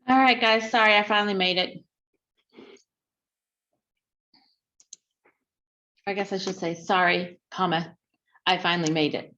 All right, guys, sorry, I finally made it. I guess I should say sorry, comma, I finally made it.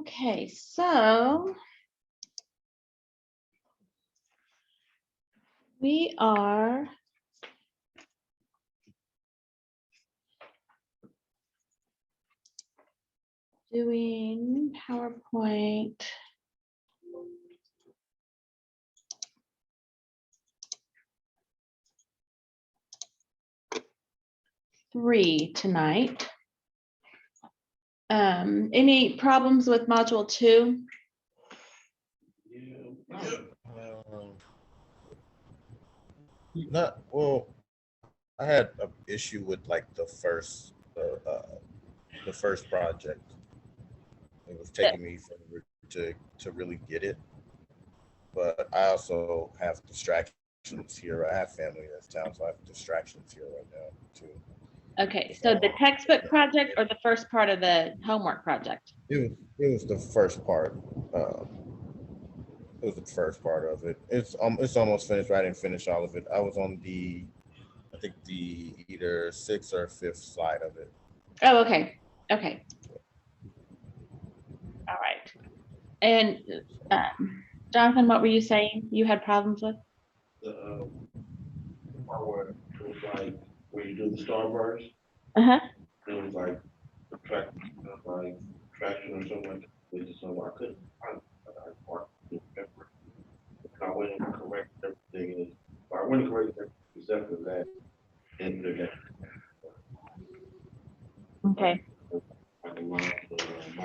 Okay, so we are doing PowerPoint. Three tonight. Any problems with module 2? Not well. I had an issue with like the first project. It was taking me forever to really get it. But I also have distractions here. I have family that's town, so I have distractions here right now too. Okay, so the textbook project or the first part of the homework project? It was the first part. It was the first part of it. It's almost finished. But I didn't finish all of it. I was on I think the either 6th or 5th slide of it. Oh, okay. Okay. All right. And Jonathan, what were you saying you had problems with? The part where it was like where you do the starburst. Uh-huh. It was like traction or something like that. So I couldn't find that part. I went and corrected everything. I went and corrected everything except for that. And the Okay. like a modification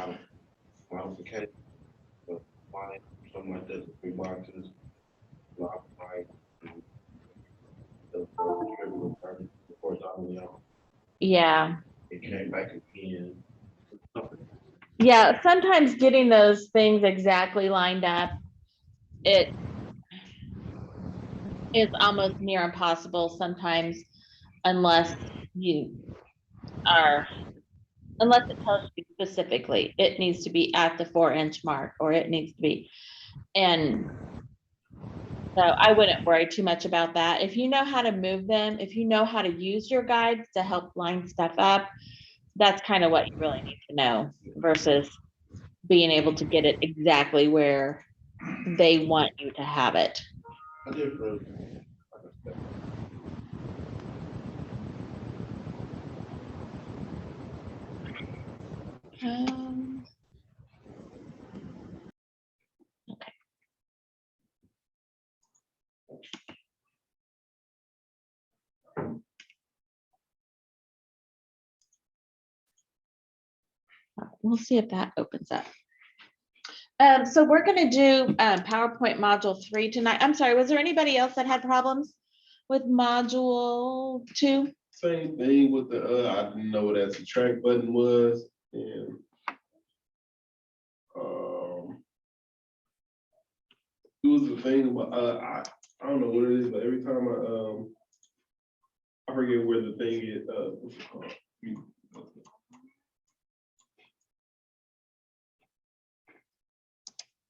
of line, something like that, 3 boxes, block like the horizontally on. Yeah. It came back again. Yeah, sometimes getting those things exactly lined up, it is almost near impossible sometimes unless it tells you specifically, it needs to be at the 4-inch mark or it needs to be. And so I wouldn't worry too much about that. If you know how to move them, if you know how to use your guides to help line stuff up, that's kind of what you really need to know versus being able to get it exactly where they want you to have it. I did really. Okay. We'll see if that opens up. So we're going to do PowerPoint module 3 tonight. I'm sorry, was there anybody else that had problems with module 2? Same thing with the I didn't know what that subtract button was, and it was the thing about I don't know what it is, but every time I forget where the thing is. What's it called?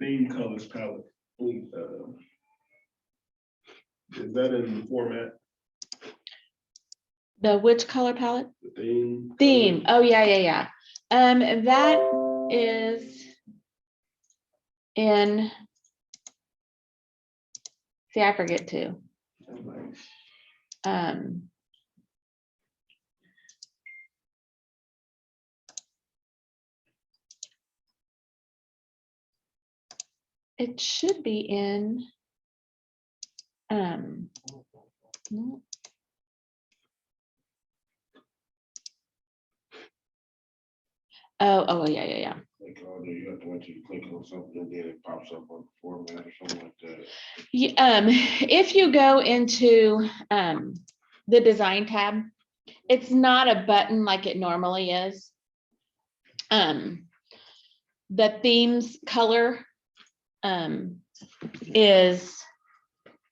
theme colors palette, please, is that in the format, The which color palette? the theme? Theme. color? Oh, yeah. That is in, see, I forget to. Um, it should be in, no. Oh, yeah. Click on there, you have to wait till you click on something and then it pops up on the format or something like that. If you go into the design tab, it's not a button like it normally is. The themes color is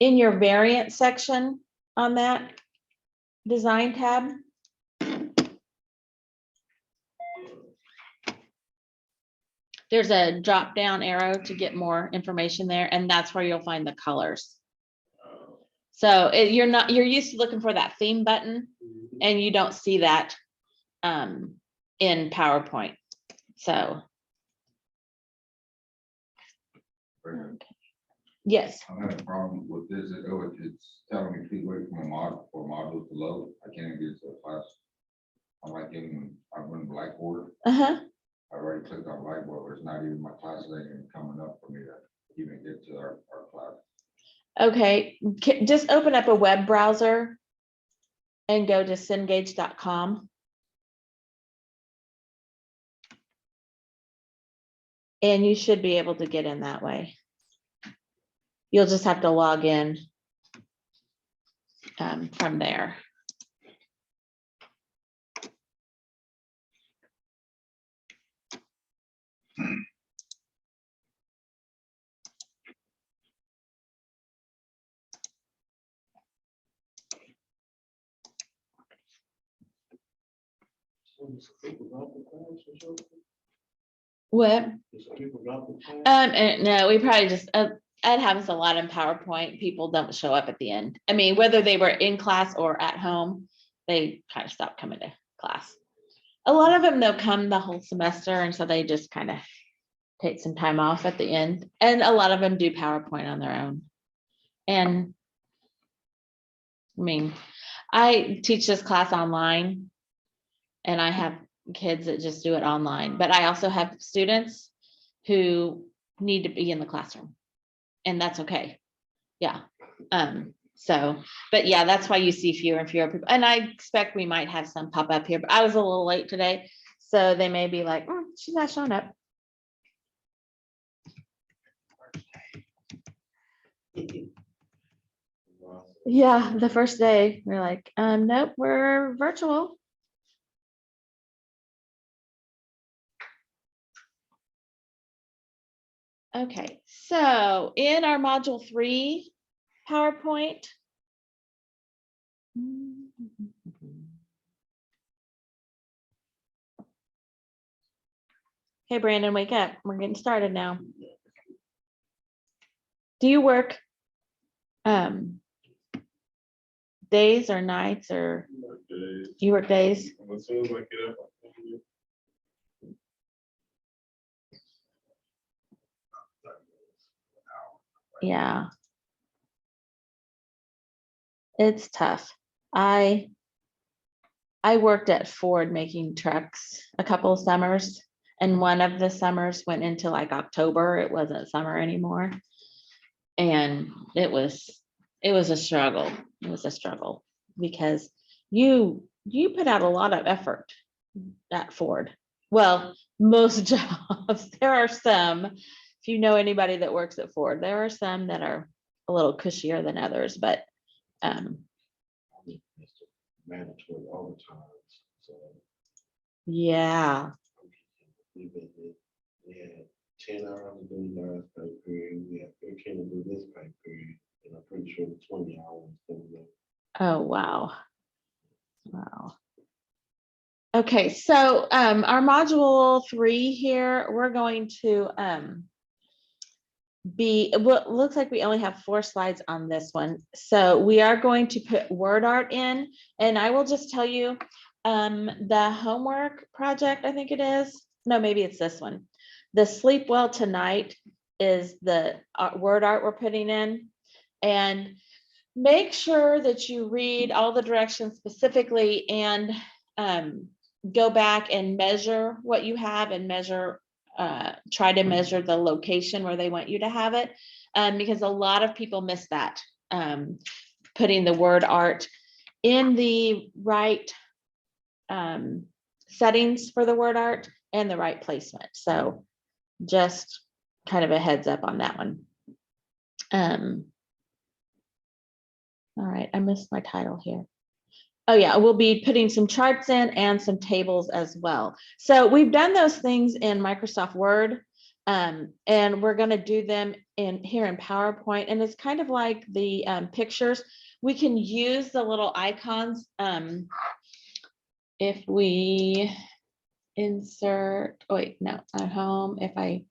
in your variant section on that design tab. There's a drop down arrow to get more information there, and that's where you'll find the colors. So you're used to looking for that theme button, and you don't see that in PowerPoint. So yes. I'm having a problem with this, it's telling me please wait for my module to load, I can't even get to the class. I'm like I run Blackboard, I already clicked on Blackboard, but it's not even my class ain't even coming up for me to even get to our class. Okay, just open up a web browser and go to cengage.com. And you should be able to get in that way. You'll just have to log in from there. What? No, we probably just, that happens a lot in PowerPoint. People don't show up at the end. I mean, whether they were in class or at home, they kind of stop coming to class. A lot of them, they'll come the whole semester, and so they just kind of take some time off at the end. And a lot of them do PowerPoint on their own. And I mean, I teach this class online, and I have kids that just do it online, but I also have students who need to be in the classroom, and that's okay. Yeah. So, but yeah, that's why you see fewer and fewer people. And I expect we might have some pop up here, but I was a little late today, so they may be like, she's not showing up. Yeah, the first day we're like, nope, we're virtual. Okay, so in our module 3 PowerPoint. Hey, Brandon, wake up. We're getting started now. Do you work days or nights, or you work days? As soon as I get up. Yeah. It's tough. I worked at Ford making trucks a couple of summers, and one of the summers went into like October. It wasn't summer anymore. And it was a struggle. It was a struggle because you put out a lot of effort at Ford. Well, most jobs, there are some, if you know anybody that works at Ford, there are some that are a little cushier than others, but Mandatory overtime. So yeah. we had 10 hours to do the last pay period. We had 15 to do this pay period, and I'm pretty sure the 20 hours. Oh, wow. Wow. Okay, so our module 3 here, we're going to be, well, it looks like we only have 4 slides on this one. So we are going to put word art in, and I will just tell you, the homework project, I think it is, no, maybe it's this one. The Sleep Well Tonight is the word art we're putting in. And make sure that you read all the directions specifically and go back and measure what you have and measure, try to measure the location where they want you to have it, because a lot of people miss that, putting the word art in the right settings for the word art and the right placement. So just kind of a heads up on that one. All right, I missed my title here. Oh yeah, we'll be putting some charts in and some tables as well. So we've done those things in Microsoft Word, and we're going to do them in here in PowerPoint. And it's kind of like the pictures. We can use the little icons. If we insert, oh wait, no, at home, if I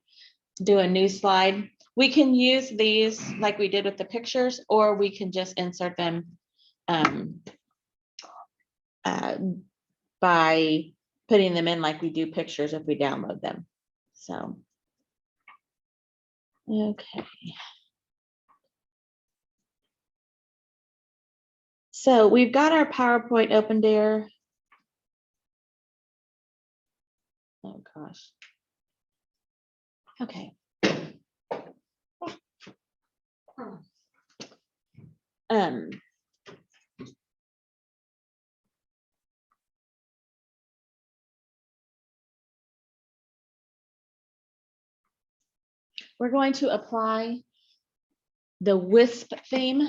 do a new slide, we can use these like we did with the pictures, or we can just insert them by putting them in like we do pictures if we download them. So, okay. So we've got our PowerPoint open there. Oh gosh. Okay. We're going to apply the WISP theme.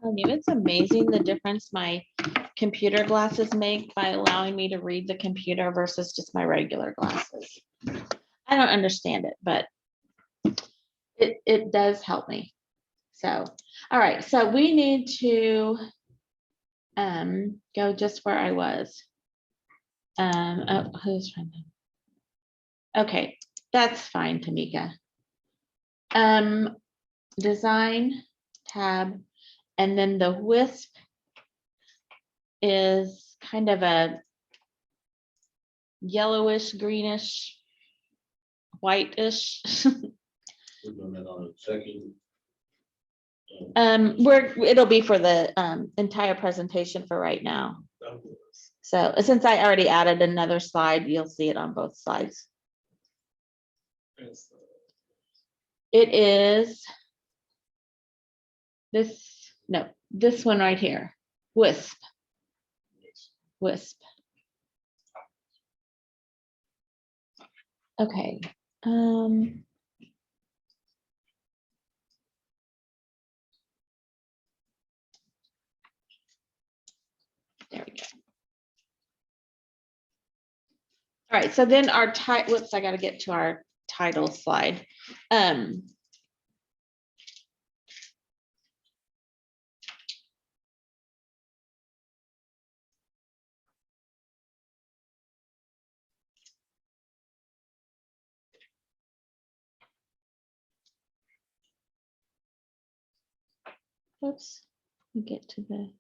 It's amazing the difference my computer glasses make by allowing me to read the computer versus just my regular glasses. I don't understand it, but it does help me. So, all right, so we need to go just where I was. Oh, who's trying to? Okay, that's fine, Tamika. Design tab, and then the WISP is kind of a yellowish, greenish, whitish. We're doing that on a second. It'll be for the entire presentation for right now. So since I already added another slide, you'll see it on both slides. It is this, no, this one right here, WISP. WISP. Okay. There we go. All right, so then our title, whoops, I got to get to our title slide. Oops, let me get to the.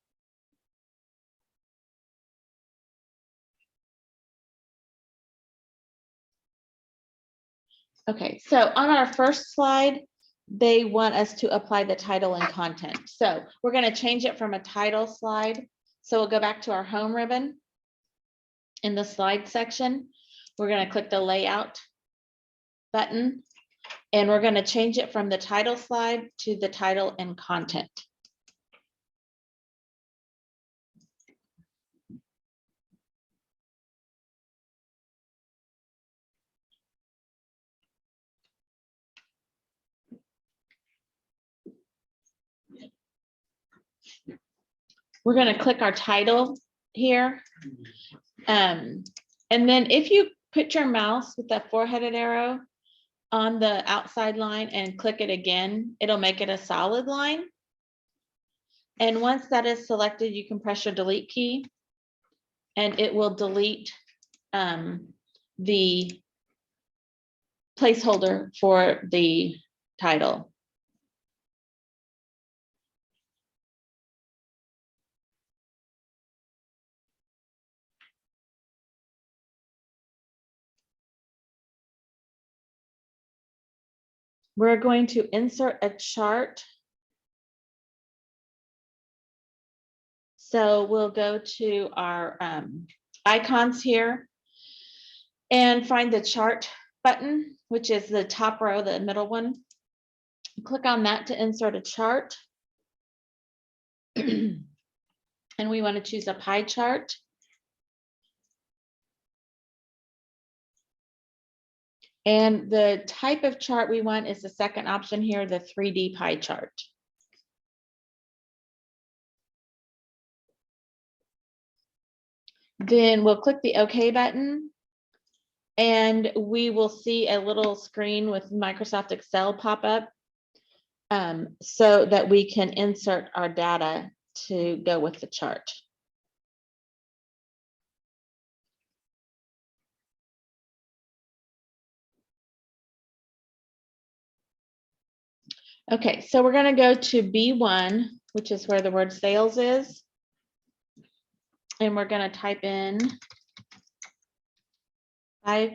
Okay, so on our first slide, they want us to apply the title and content. So we're going to change it from a title slide. So we'll go back to our home ribbon. In the slide section, we're going to click the layout button, and we're going to change it from the title slide to the title and content. We're going to click our title here. And then if you put your mouse with that 4-headed arrow on the outside line and click it again, it'll make it a solid line. And once that is selected, you can press your delete key and it will delete the placeholder for the title. We're going to insert a chart. So we'll go to our icons here and find the chart button, which is the top row, the middle one. Click on that to insert a chart. And we want to choose a pie chart. And the type of chart we want is the second option here, the 3D pie chart. Then we'll click the OK button. And we will see a little screen with Microsoft Excel pop up so that we can insert our data to go with the chart. Okay, so we're going to go to B1, which is where the word sales is. And we're going to type in five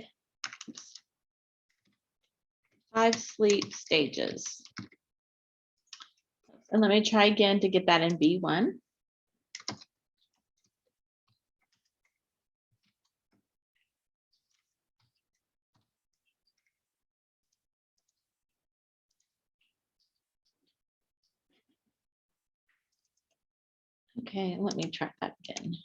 sleep stages. And let me try again to get that in B1. Okay, let me try that again.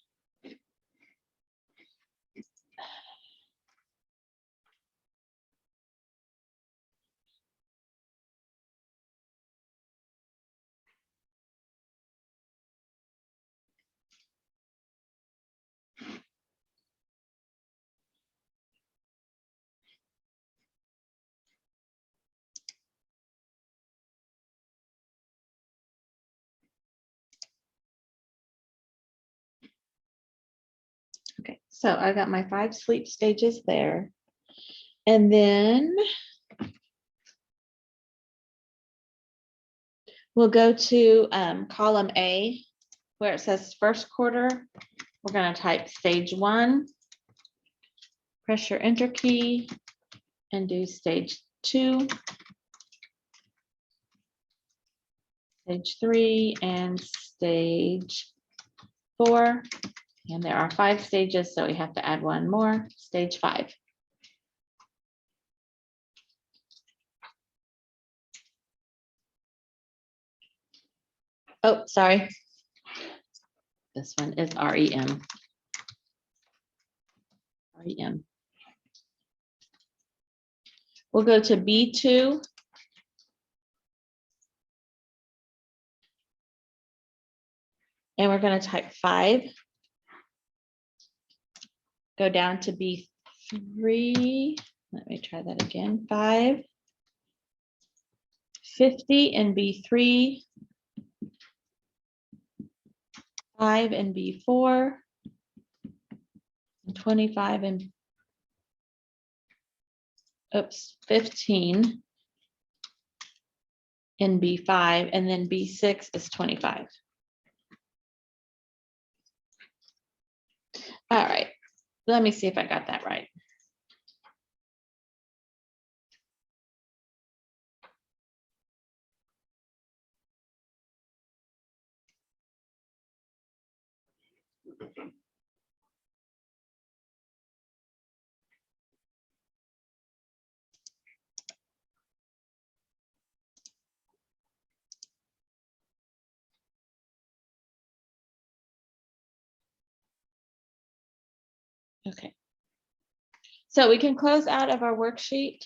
Okay, so I got my 5 sleep stages there. And then we'll go to column A where it says first quarter. We're going to type stage 1, press your enter key and do stage 2, stage 3, and stage 4. And there are 5 stages, so we have to add one more, stage 5. Oh, sorry. This one is REM. REM. We'll go to B2. And we're going to type 5. Go down to B3. Let me try that again. 5. 50 in B3. 5 in B4. 25 in, oops, 15 in B5, and then B6 is 25. All right, let me see if I got that right. Okay. So we can close out of our worksheet.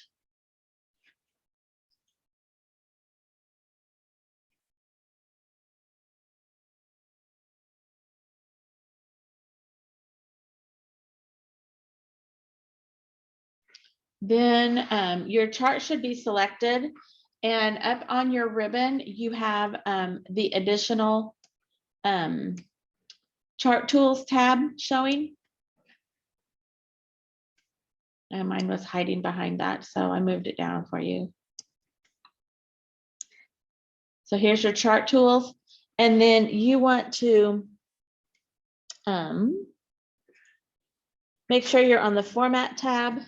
Then your chart should be selected, and up on your ribbon, you have the additional chart tools tab showing. And mine was hiding behind that, so I moved it down for you. So here's your chart tools. And then you want to make sure you're on the format tab,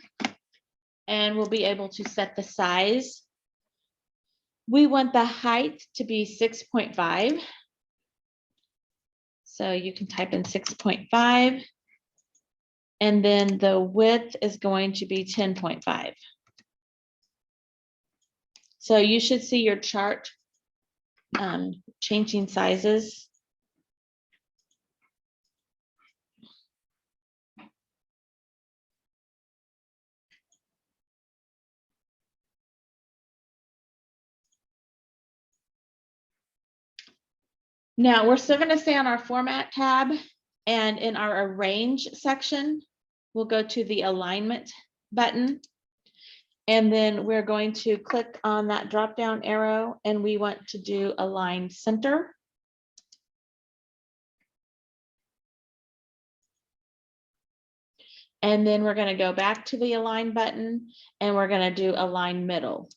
and we'll be able to set the size. We want the height to be 6.5. So you can type in 6.5. And then the width is going to be 10.5. So you should see your chart changing sizes. Now we're still going to stay on our format tab, and in our arrange section, we'll go to the alignment button. And then we're going to click on that drop down arrow, and we want to do align center. And then we're going to go back to the align button, and we're going to do align middle.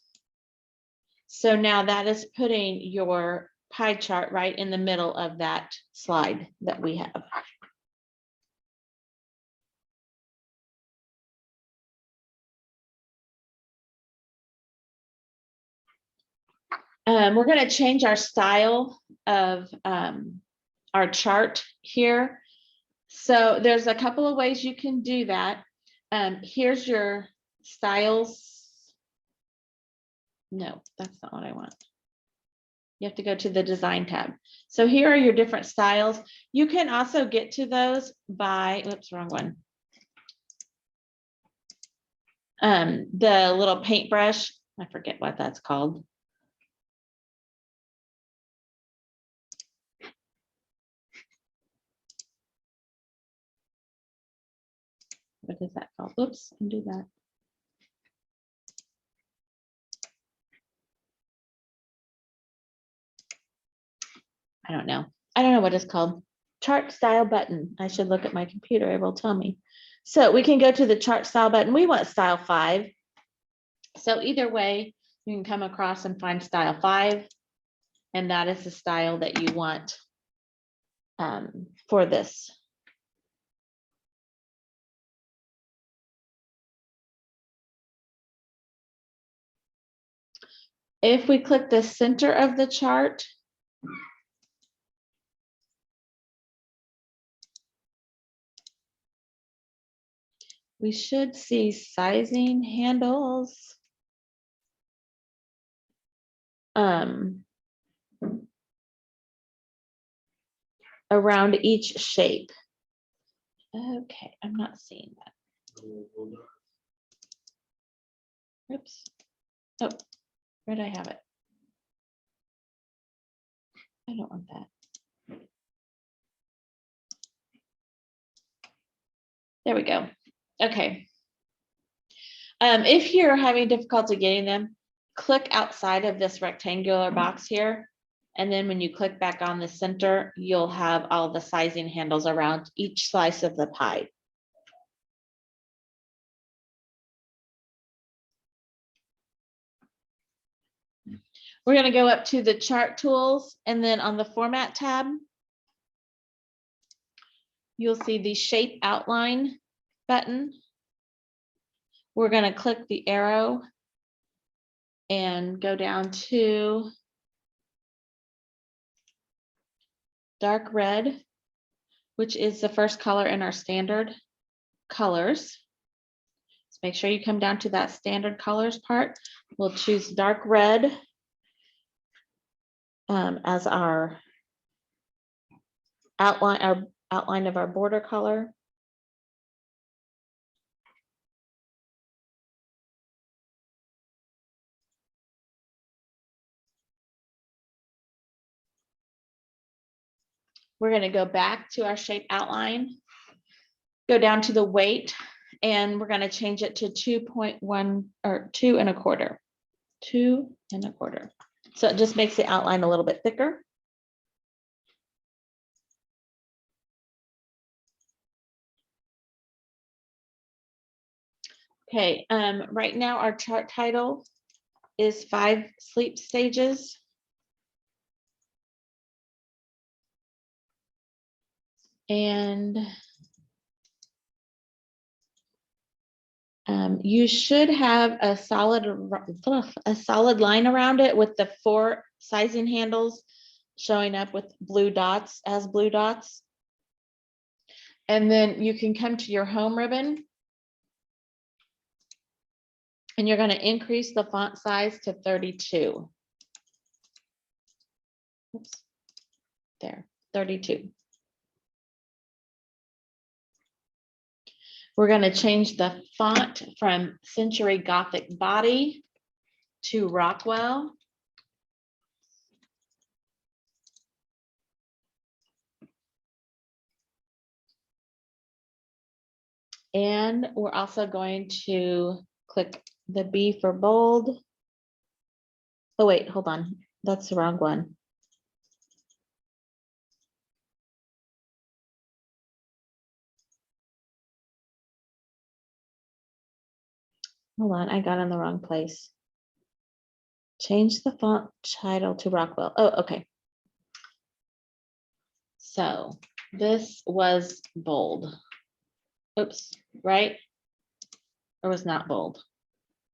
So now that is putting your pie chart right in the middle of that slide that we have. We're going to change our style of our chart here. So there's a couple of ways you can do that. Here's your styles. No, that's not what I want. You have to go to the design tab. So here are your different styles. You can also get to those by, oops, wrong one. The little paintbrush, I forget what that's called. What is that called? Oops, undo that. I don't know. I don't know what it's called. Chart style button. I should look at my computer. It will tell me. So we can go to the chart style button. We want style 5. So either way, you can come across and find style 5. And that is the style that you want for this. If we click the center of the chart, we should see sizing handles. Around each shape. Okay, I'm not seeing that. Oops. Oh, where'd I have it? I don't want that. There we go. Okay. If you're having difficulty getting them, click outside of this rectangular box here. And then when you click back on the center, you'll have all the sizing handles around each slice of the pie. We're going to go up to the chart tools, and then on the format tab, you'll see the shape outline button. We're going to click the arrow and go down to dark red, which is the first color in our standard colors. So make sure you come down to that standard colors part. We'll choose dark red as our outline of our border color. We're going to go back to our shape outline, go down to the weight, and we're going to change it to 2.1 or 2 1/4. 2 1/4. So it just makes the outline a little bit thicker. Okay, right now our chart title is 5 sleep stages. And you should have a solid line around it with the 4 sizing handles showing up with blue dots as blue dots. And then you can come to your home ribbon. And you're going to increase the font size to 32. Oops. There, 32. We're going to change the font from Century Gothic Body to Rockwell. And we're also going to click the B for bold. Oh, wait, hold on. That's the wrong one. Hold on, I got in the wrong place. Change the font title to Rockwell. Oh, okay. So this was bold. Oops, right? Or was not bold.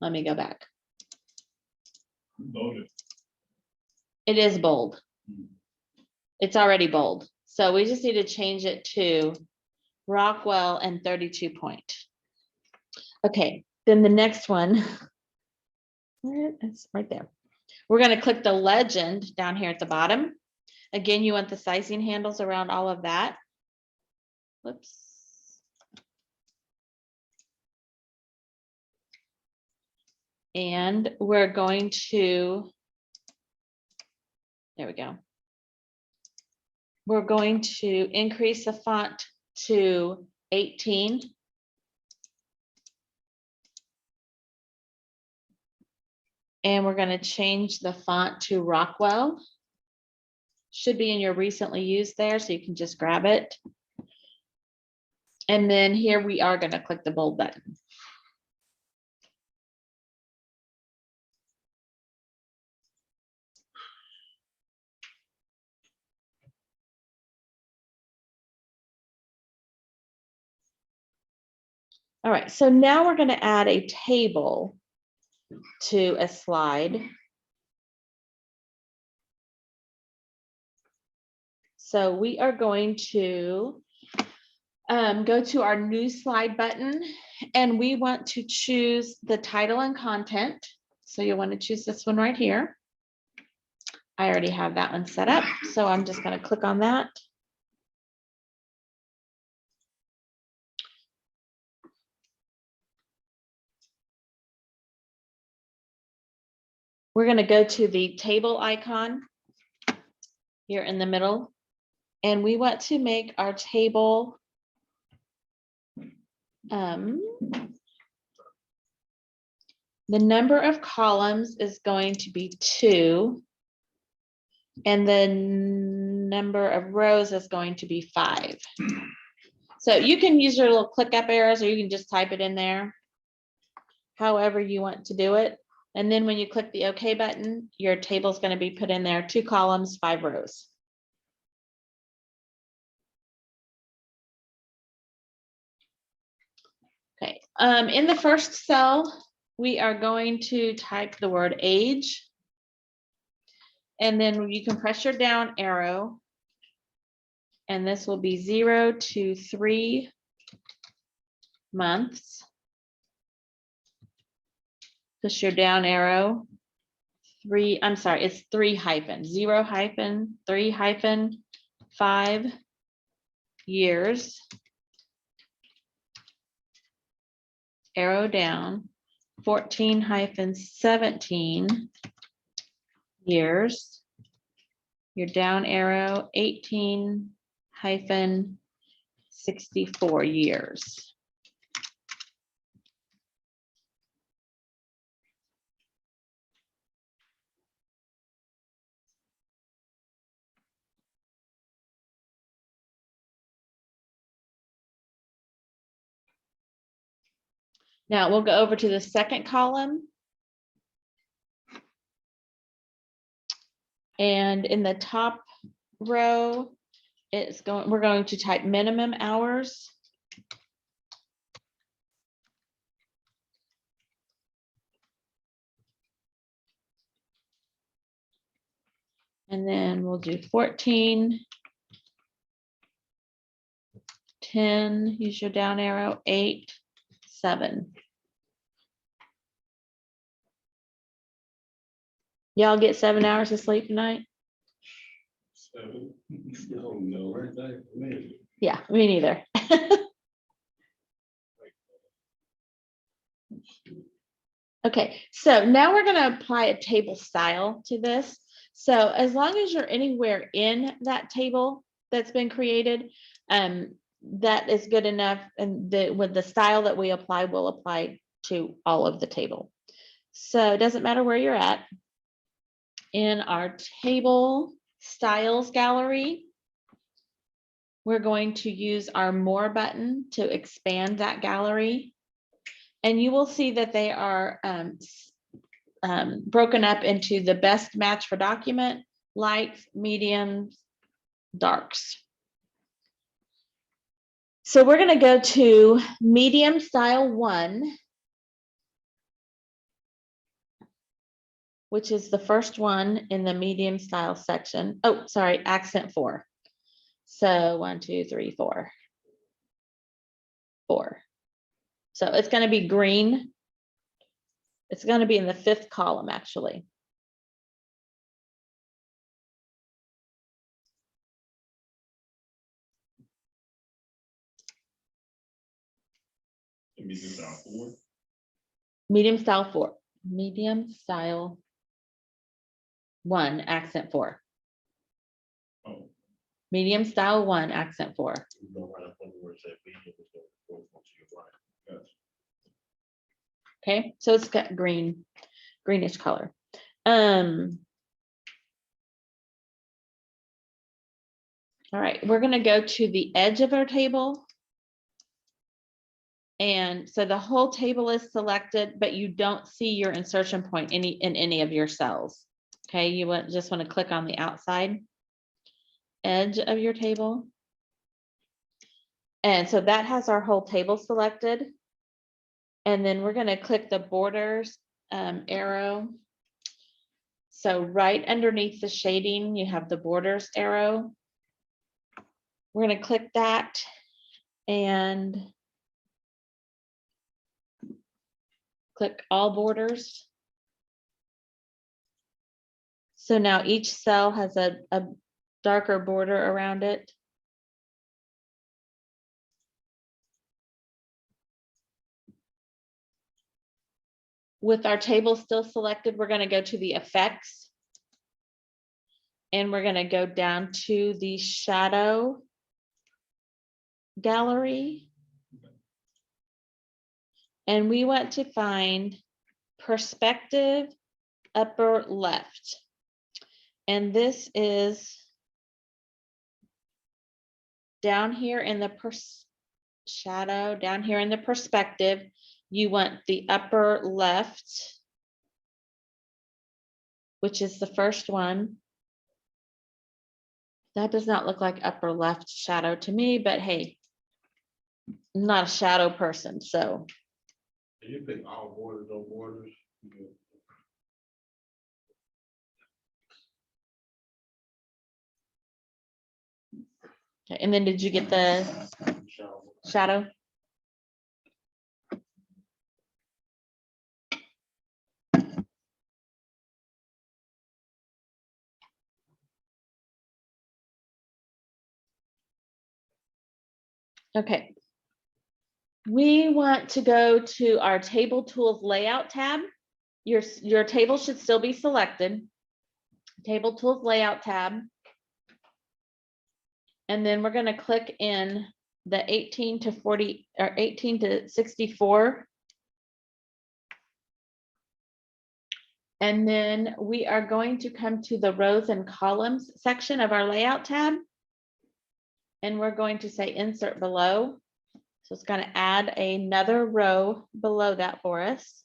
Let me go back. Voted. It is bold. It's already bold. So we just need to change it to Rockwell and 32 point. Okay, then the next one, it's right there. We're going to click the legend down here at the bottom. Again, you want the sizing handles around all of that. Whoops. And we're going to, there we go. We're going to increase the font to 18. And we're going to change the font to Rockwell. Should be in your recently used there, so you can just grab it. And then here we are going to click the bold button. All right, so now we're going to add a table to a slide. So we are going to go to our new slide button, and we want to choose the title and content. So you'll want to choose this one right here. I already have that one set up, so I'm just going to click on that. We're going to go to the table icon here in the middle, and we want to make our table the number of columns is going to be 2, and the number of rows is going to be 5. So you can use your little click up arrows, or you can just type it in there, however you want to do it. And then when you click the OK button, your table is going to be put in there, 2 columns, 5 rows. Okay, in the first cell, we are going to type the word age. And then you can press your down arrow. And this will be 0 to 3 months. Push your down arrow. 3, I'm sorry, it's 3 hyphen, 0 hyphen, 3 hyphen, 5 years. Arrow down, 14 hyphen 17 years. Your down arrow, 18 hyphen 64 years. Now we'll go over to the second column. And in the top row, we're going to type minimum hours. And then we'll do 14, 10, use your down arrow, 8, 7. Y'all get 7 hours of sleep tonight? 7. Oh, no, right there. Man. Yeah, me neither. Okay, so now we're going to apply a table style to this. So as long as you're anywhere in that table that's been created, that is good enough. And with the style that we apply will apply to all of the table. So it doesn't matter where you're at. In our table styles gallery, we're going to use our more button to expand that gallery. And you will see that they are broken up into the best match for document, lights, mediums, darks. So we're going to go to medium style 1, which is the first one in the medium style section. Oh, sorry, accent 4. So 1, 2, 3, 4. 4. So it's going to be green. It's going to be in the 5th column, actually. Medium style 4. Medium style 4. Medium style 1, accent 4. Oh. Medium style 1, accent 4. You know, right up on where it said medium, it's going to go to your right. Gotcha. Okay, so it's got greenish color. All right, we're going to go to the edge of our table. And so the whole table is selected, but you don't see your insertion point in any of your cells. Okay, you just want to click on the outside edge of your table. And so that has our whole table selected. And then we're going to click the borders arrow. So right underneath the shading, you have the borders arrow. We're going to click that and click all borders. So now each cell has a darker border around it. With our table still selected, we're going to go to the effects. And we're going to go down to the shadow gallery. And we want to find perspective upper left. And this is down here in the shadow, down here in the perspective. You want the upper left, which is the first one. That does not look like upper left shadow to me, but hey, I'm not a shadow person, so. You pick all borders on borders. Yeah. Okay, and then did you get the shadow? Okay. We want to go to our table tools layout tab. Your table should still be selected. Table tools layout tab. And then we're going to click in the 18 to 40 or 18 to 64. And then we are going to come to the rows and columns section of our layout tab. And we're going to say insert below. So it's gonna add another row below that for us.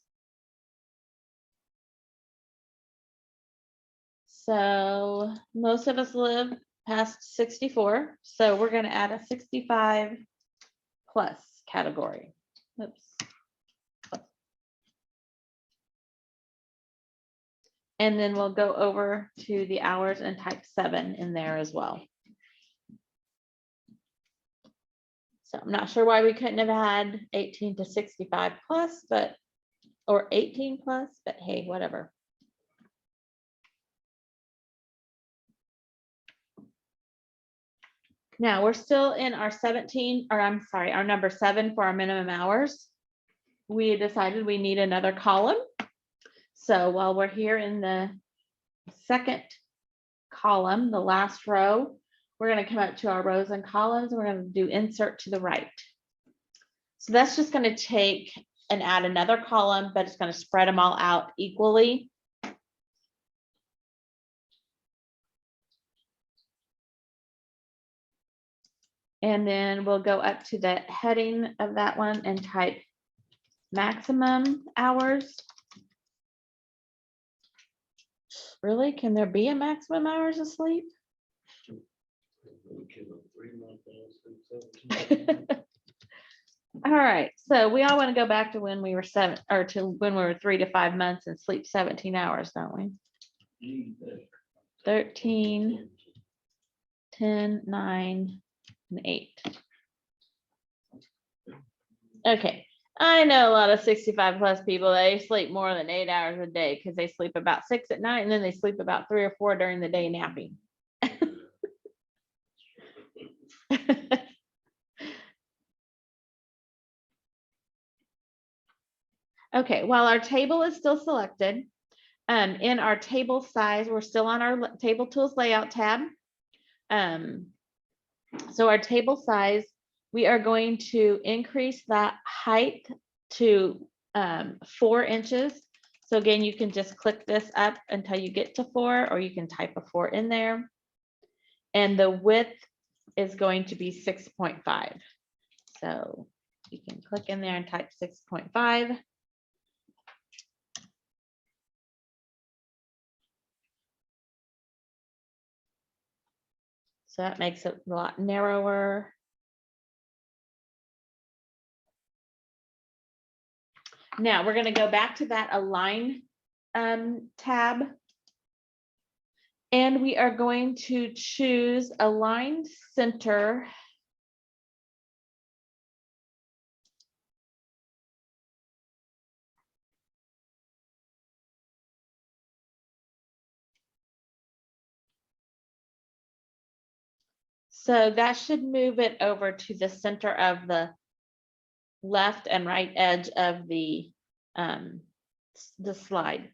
So most of us live past 64, so we're gonna add a 65 plus category. Oops. And then we'll go over to the hours and type 7 in there as well. So I'm not sure why we couldn't have had 18 to 65 plus, but, or 18 plus, but hey, whatever. Now we're still in our 17, or I'm sorry, our number 7 for our minimum hours. We decided we need another column. So while we're here in the second column, the last row, we're going to come up to our rows and columns. And we're going to do insert to the right. So that's just going to take and add another column, but it's going to spread them all out equally. And then we'll go up to the heading of that one and type maximum hours. Really? Can there be a maximum hours of sleep? All right, so we all want to go back to when we were 7 or to when we were 3 to 5 months and sleep 17 hours, don't we? 13, 10, 9, and 8. Okay, I know a lot of 65 plus people, they sleep more than 8 hours a day because they sleep about 6 at night and then they sleep about 3 or 4 during the day napping. Okay, while our table is still selected, in our table size, we're still on our table tools layout tab. So our table size, we are going to increase that height to 4 inches. So again, you can just click this up until you get to 4, or you can type a 4 in there. And the width is going to be 6.5. So you can click in there and type 6.5. So that makes it a lot narrower. Now we're going to go back to that align tab. And we are going to choose align center. So that should move it over to the center of the left and right edge of the slide.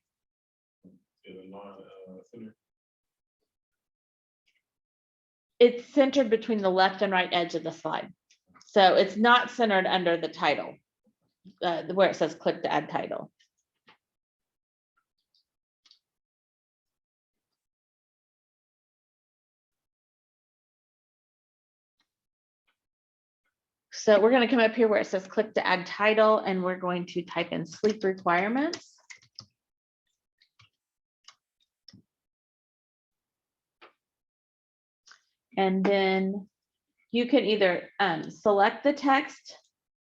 It's centered between the left and right edge of the slide. So it's not centered under the title, where it says click to add title. So we're going to come up here where it says click to add title, and we're going to type in sleep requirements. And then you can either select the text,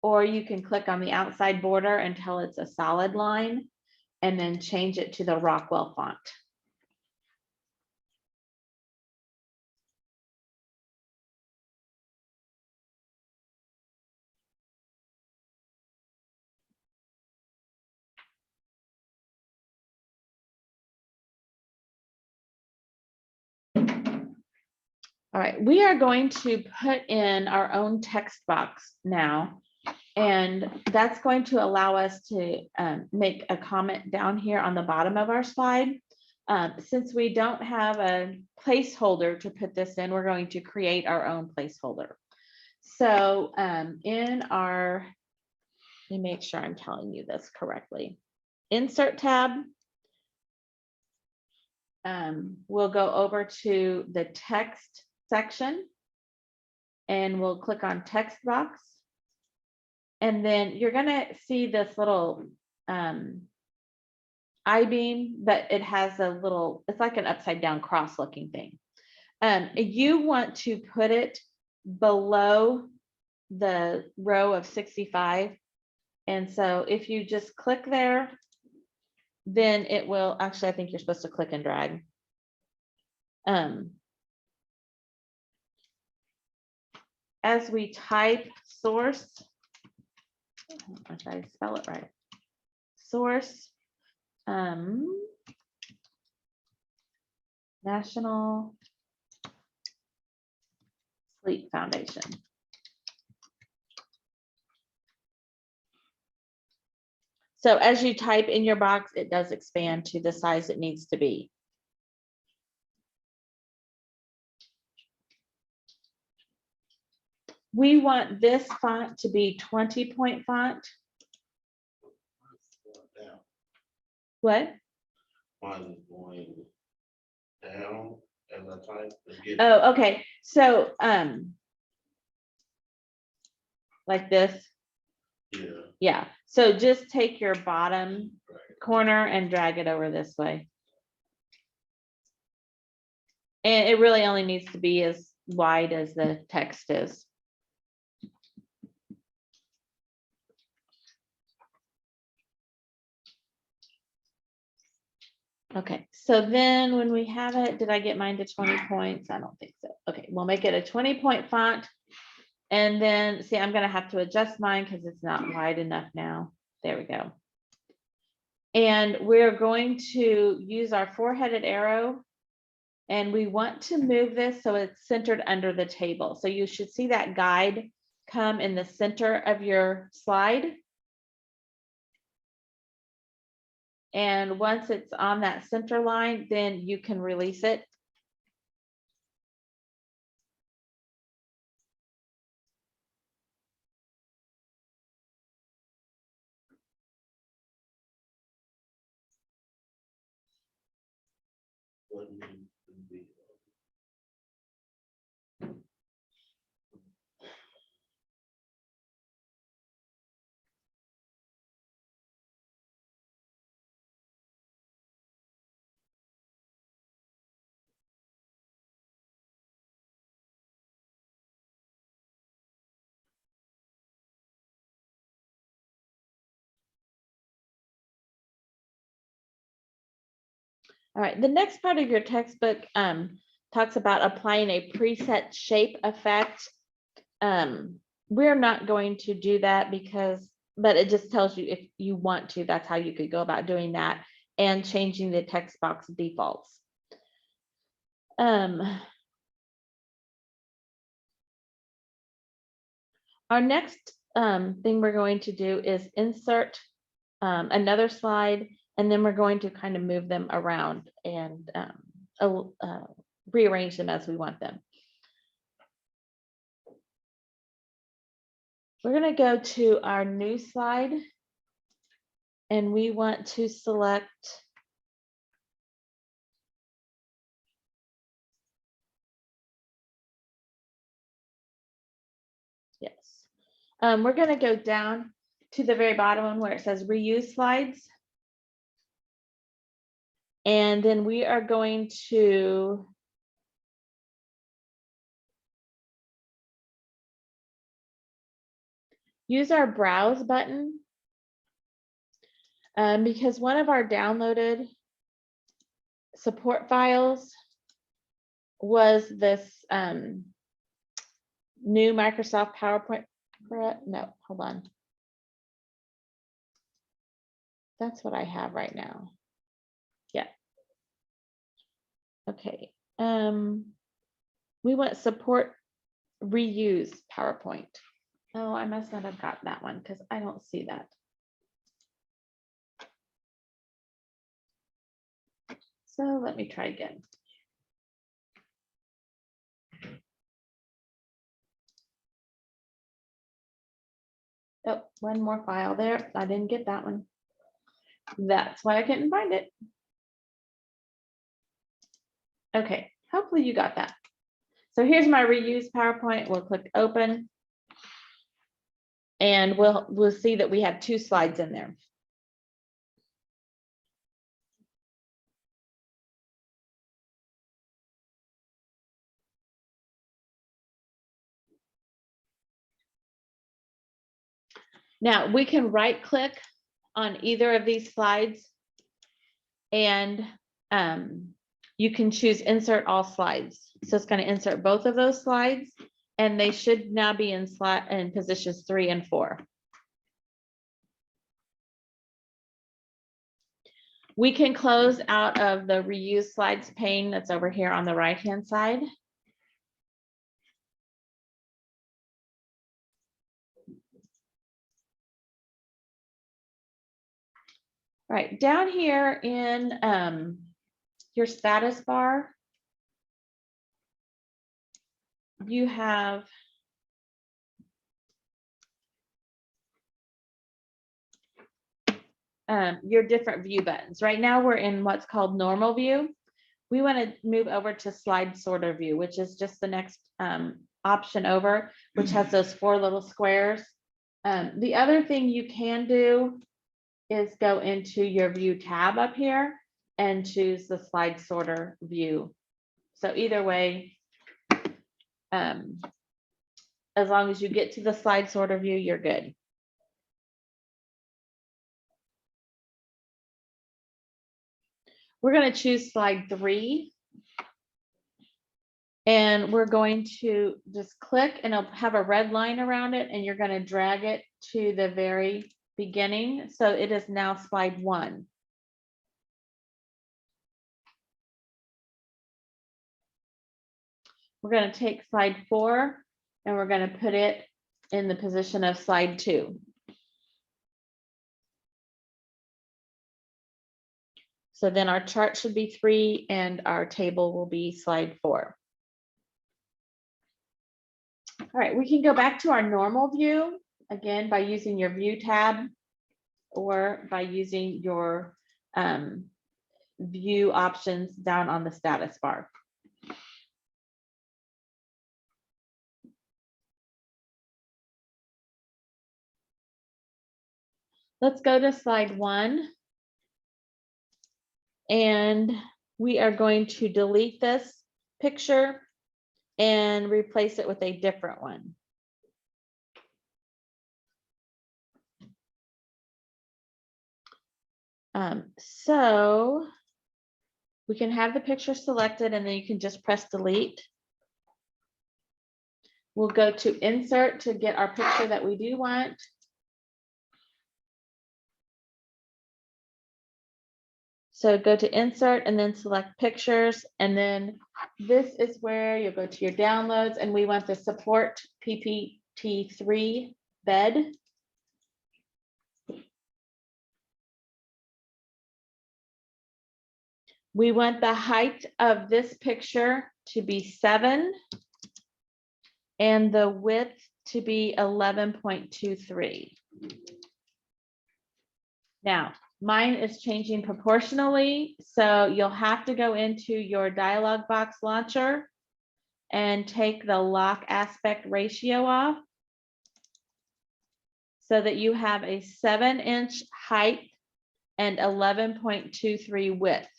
or you can click on the outside border until it's a solid line and then change it to the Rockwell font. All right, we are going to put in our own text box now, and that's going to allow us to make a comment down here on the bottom of our slide. Since we don't have a placeholder to put this in, we're going to create our own placeholder. So in our, let me make sure I'm telling you this correctly. Insert tab. We'll go over to the text section and we'll click on text box. And then you're gonna see this little I-beam, but it has a little, it's like an upside down cross looking thing. You want to put it below the row of 65. And so if you just click there, then it will, actually, I think you're supposed to click and drag. As we type source, if I spell it right, source, National Sleep Foundation. So as you type in your box, it does expand to the size it needs to be. We want this font to be 20-point font. Down. What? Mine is going down as I type. Oh, okay. So, like this. Yeah. Yeah. So just take your bottom corner and drag it over this way. And it really only needs to be as wide as the text is. Okay, so then when we have it, did I get mine to 20 points? I don't think so. Okay, we'll make it a 20-point font. And then see, I'm gonna have to adjust mine because it's not wide enough now. There we go. And we're going to use our four-headed arrow. And we want to move this so it's centered under the table. So you should see that guide come in the center of your slide. And once it's on that center line, then you can release it. All right, the next part of your textbook talks about applying a preset shape effect. We're not going to do that but it just tells you if you want to, that's how you could go about doing that and changing the text box defaults. Our next thing we're going to do is insert another slide, and then we're going to kind of move them around and rearrange them as we want them. We're going to go to our new slide, and we want to select yes. We're going to go down to the very bottom one where it says reuse slides. And then we are going to use our browse button because one of our downloaded support files was this new Microsoft PowerPoint. No, hold on. That's what I have right now. Yeah. Okay. We want support reuse PowerPoint. Oh, I must not have got that one because I don't see that. So let me try again. Oh, one more file there. I didn't get that one. That's why I couldn't find it. Okay, hopefully you got that. So here's my reuse PowerPoint. We'll click open. And we'll see that we have 2 slides in there. Now we can right click on either of these slides and you can choose insert all slides. So it's going to insert both of those slides and they should now be in positions 3 and 4. We can close out of the reuse slides pane that's over here on the right hand side. All right, down here in your status bar, you have your different view buttons. Right now we're in what's called normal view. We want to move over to slide sorter view, which is just the next option over, which has those 4 little squares. The other thing you can do is go into your view tab up here and choose the slide sorter view. So either way, as long as you get to the slide sorter view, you're good. We're going to choose slide 3. And we're going to just click and it'll have a red line around it and you're going to drag it to the very beginning. So it is now slide 1. We're going to take slide 4 and we're going to put it in the position of slide 2. So then our chart should be 3 and our table will be slide 4. All right, we can go back to our normal view again by using your view tab or by using your view options down on the status bar. Let's go to slide 1. And we are going to delete this picture and replace it with a different one. So we can have the picture selected and then you can just press delete. We'll go to insert to get our picture that we do want. So go to insert and then select pictures. And then this is where you'll go to your downloads and we want the support PPT3 bed. We want the height of this picture to be 7 and the width to be 11.23. Now, mine is changing proportionally, so you'll have to go into your dialog box launcher and take the lock aspect ratio off so that you have a 7-inch height and 11.23 width.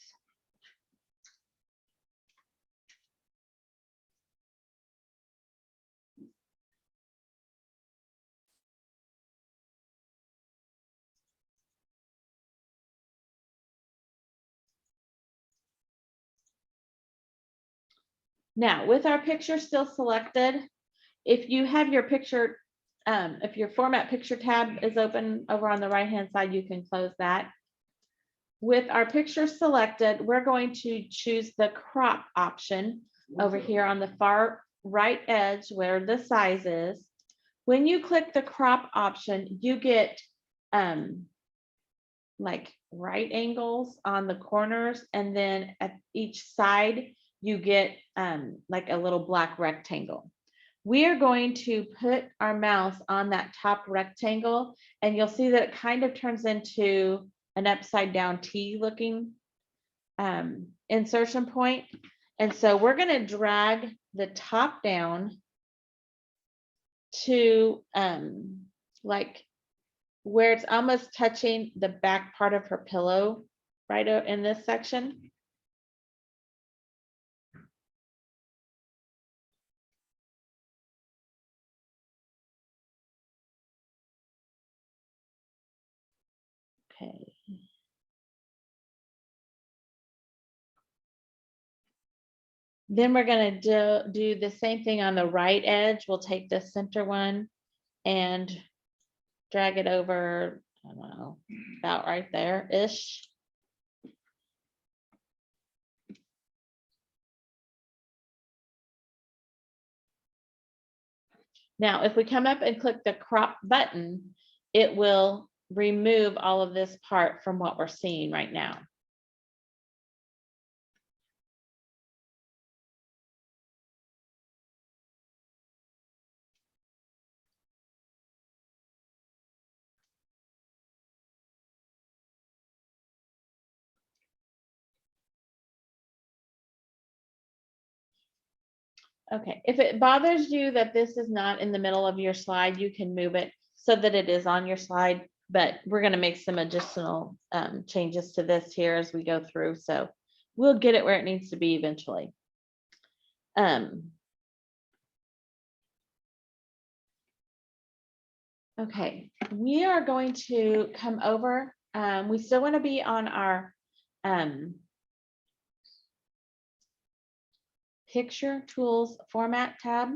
Now, with our picture still selected, if you have your picture, if your format picture tab is open over on the right-hand side, you can close that. With our picture selected, we're going to choose the crop option over here on the far right edge where the size is. When you click the crop option, you get like right angles on the corners, and then at each side, you get like a little black rectangle. We are going to put our mouse on that top rectangle and you'll see that it kind of turns into an upside down T looking insertion point. And so we're going to drag the top down to like where it's almost touching the back part of her pillow, right in this section. Okay. Then we're gonna do the same thing on the right edge. We'll take the center one and drag it over, I don't know, about right there-ish. Now, if we come up and click the crop button, it will remove all of this part from what we're seeing right now. Okay, if it bothers you that this is not in the middle of your slide, you can move it so that it is on your slide, but we're gonna make some additional changes to this here as we go through, so we'll get it where it needs to be eventually. Okay, we are going to come over, we still wanna be on our Picture Tools Format tab.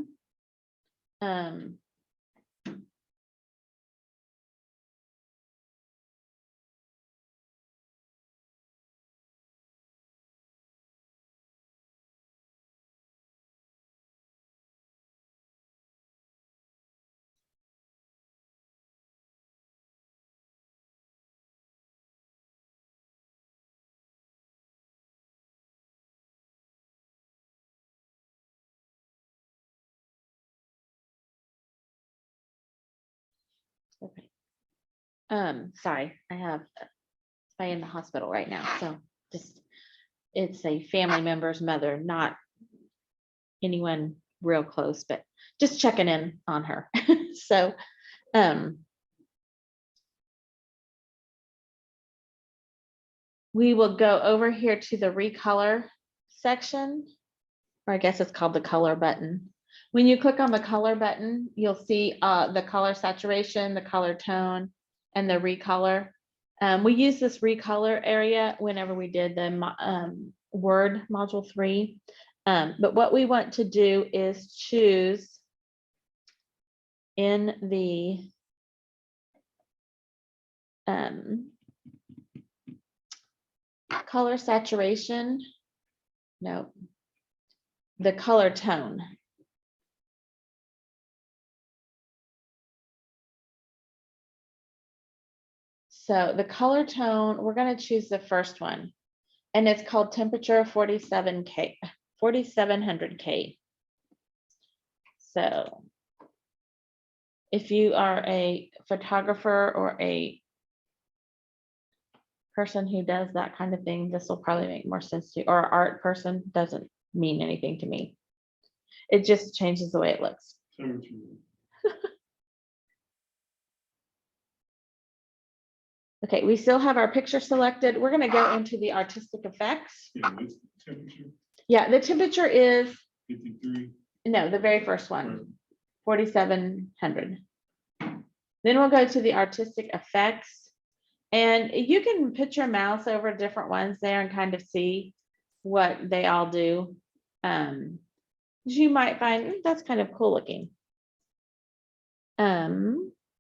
Okay. Sorry, I have somebody in the hospital right now, so just, it's a family member's mother, not anyone real close, but just checking in on her. So, we will go over here to the recolor section, or I guess it's called the color button. When you click on the color button, you'll see the color saturation, the color tone, and the recolor. We use this recolor area whenever we did the Word Module 3. But what we want to do is choose in the color saturation, no, the color tone. So the color tone, we're going to choose the first one, and it's called temperature 47K, 4700K. So if you are a photographer or a person who does that kind of thing, this will probably make more sense to you, or an art person, doesn't mean anything to me. It just changes the way it looks. Okay, we still have our picture selected. We're going to go into the artistic effects. Yeah, the temperature is 53. No, the very first one, 4700. Then we'll go to the artistic effects, and you can put your mouse over different ones there and kind of see what they all do. You might find that's kind of cool looking.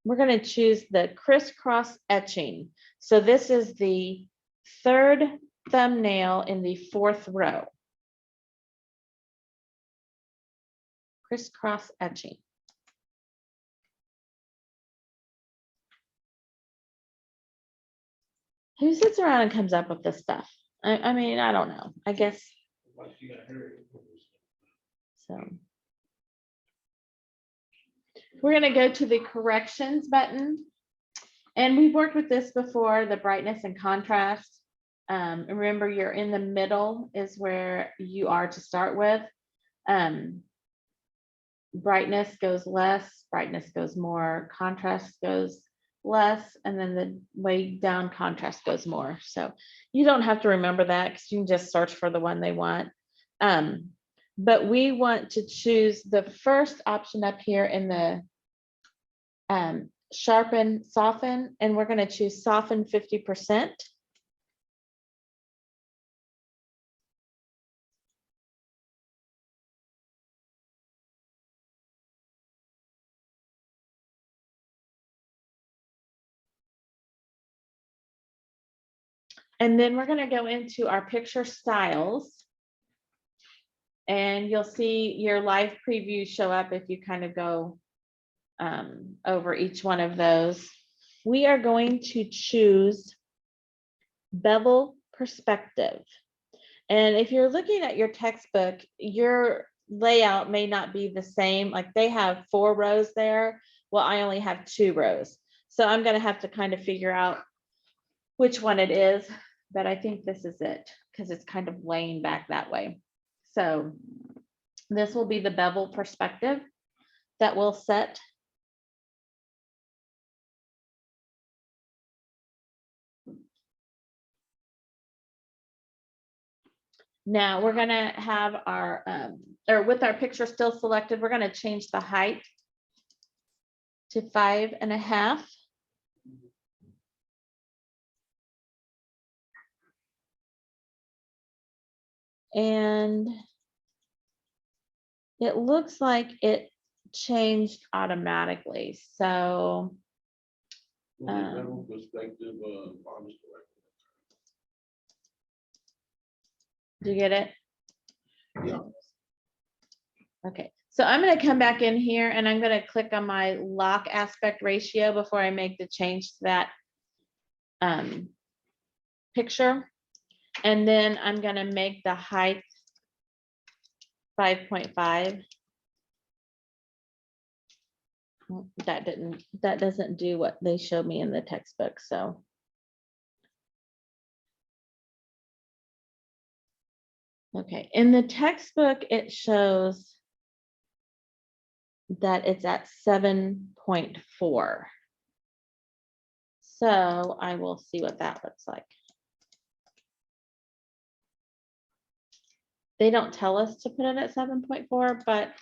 We're going to choose the crisscross etching. So this is the third thumbnail in the fourth row. Crisscross etching. Who sits around and comes up with this stuff? I mean, I don't know. I guess so. We're going to go to the corrections button. And we've worked with this before, the brightness and contrast. Remember, you're in the middle is where you are to start with. brightness goes less, brightness goes more, contrast goes less, and then the way down contrast goes more. So you don't have to remember that because you can just search for the one they want. But we want to choose the first option up here in the sharpen, soften, and we're going to choose soften 50%. And then we're going to go into our picture styles. And you'll see your live preview show up if you kind of go over each one of those. We are going to choose bevel perspective. And if you're looking at your textbook, your layout may not be the same. Like they have 4 rows there. Well, I only have 2 rows. So I'm going to have to kind of figure out which one it is, but I think this is it because it's kind of laying back that way. So this will be the bevel perspective that we'll set. Now we're gonna have our, or with our picture still selected, we're gonna change the height to 5.5. And it looks like it changed automatically. So Perspective, farmers do you get it? Yeah. Okay, so I'm going to come back in here and I'm going to click on my lock aspect ratio before I make the change to that picture. And then I'm going to make the height 5.5. That doesn't do what they showed me in the textbook. So okay, in the textbook, it shows that it's at 7.4. So I will see what that looks like. They don't tell us to put it at 7.4, but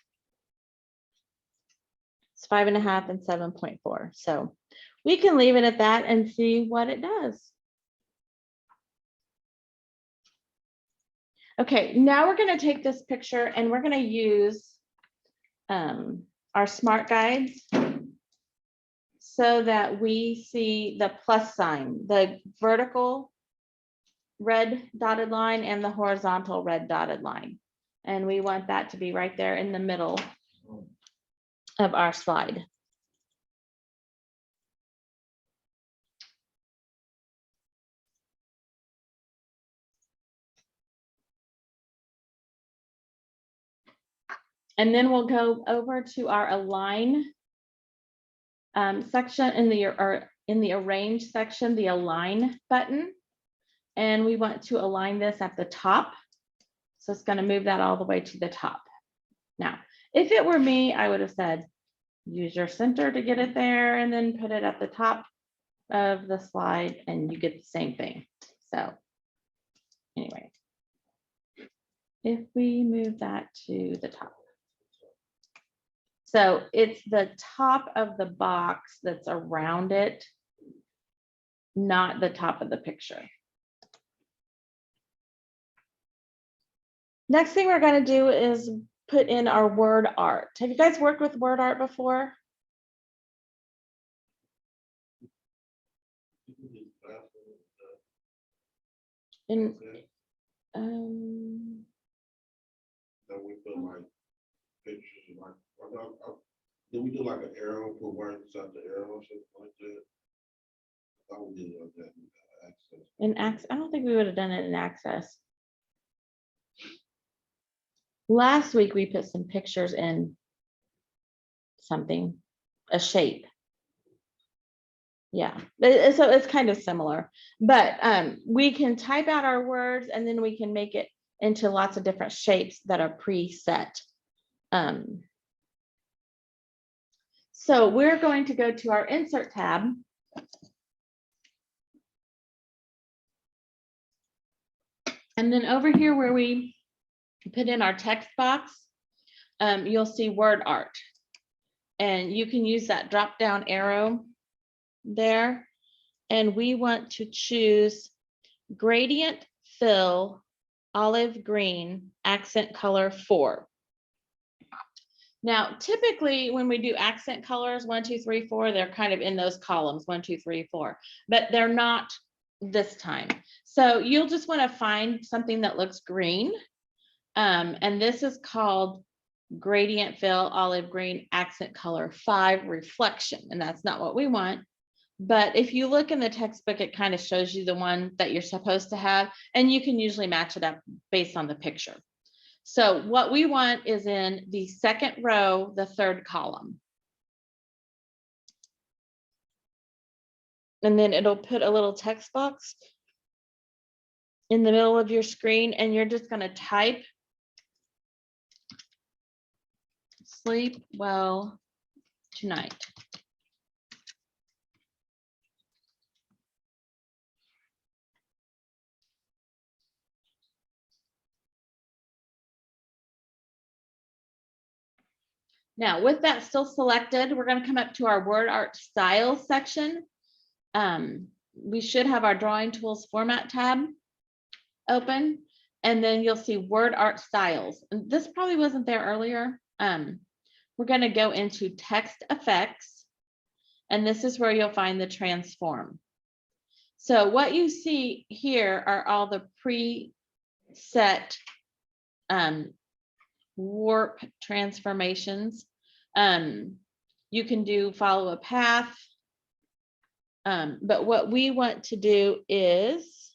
it's 5.5 and 7.4. So we can leave it at that and see what it does. Okay, now we're going to take this picture and we're going to use our smart guides so that we see the plus sign, the vertical red dotted line and the horizontal red dotted line. And we want that to be right there in the middle of our slide. And then we'll go over to our align section in the arrange section, the align button. And we want to align this at the top. So it's going to move that all the way to the top. Now, if it were me, I would have said, use your center to get it there and then put it at the top of the slide and you get the same thing. So anyway, if we move that to the top. So it's the top of the box that's around it, not the top of the picture. Next thing we're going to do is put in our word art. Have you guys worked with word art before? In, that we put like pictures like did we do like an arrow for words at the arrow or something like that? I thought we did like that in Access. in Access, I don't think we would have done it in Access. Last week we put some pictures in something, a shape. Yeah, so it's kind of similar, but we can type out our words and then we can make it into lots of different shapes that are preset. So we're going to go to our insert tab. And then over here where we put in our text box, you'll see word art. And you can use that drop down arrow there. And we want to choose gradient fill olive green accent color 4. Now, typically when we do accent colors 1, 2, 3, 4, they're kind of in those columns 1, 2, 3, 4, but they're not this time. So you'll just want to find something that looks green. And this is called gradient fill olive green accent color 5 reflection. And that's not what we want. But if you look in the textbook, it kind of shows you the one that you're supposed to have, and you can usually match it up based on the picture. So what we want is in the second row, the third column. And then it'll put a little text box in the middle of your screen, and you're just going to type sleep well tonight. Now, with that still selected, we're going to come up to our word art styles section. We should have our drawing tools format tab open, and then you'll see word art styles. And this probably wasn't there earlier. We're going to go into text effects, and this is where you'll find the transform. So what you see here are all the preset warp transformations. You can do follow a path, but what we want to do is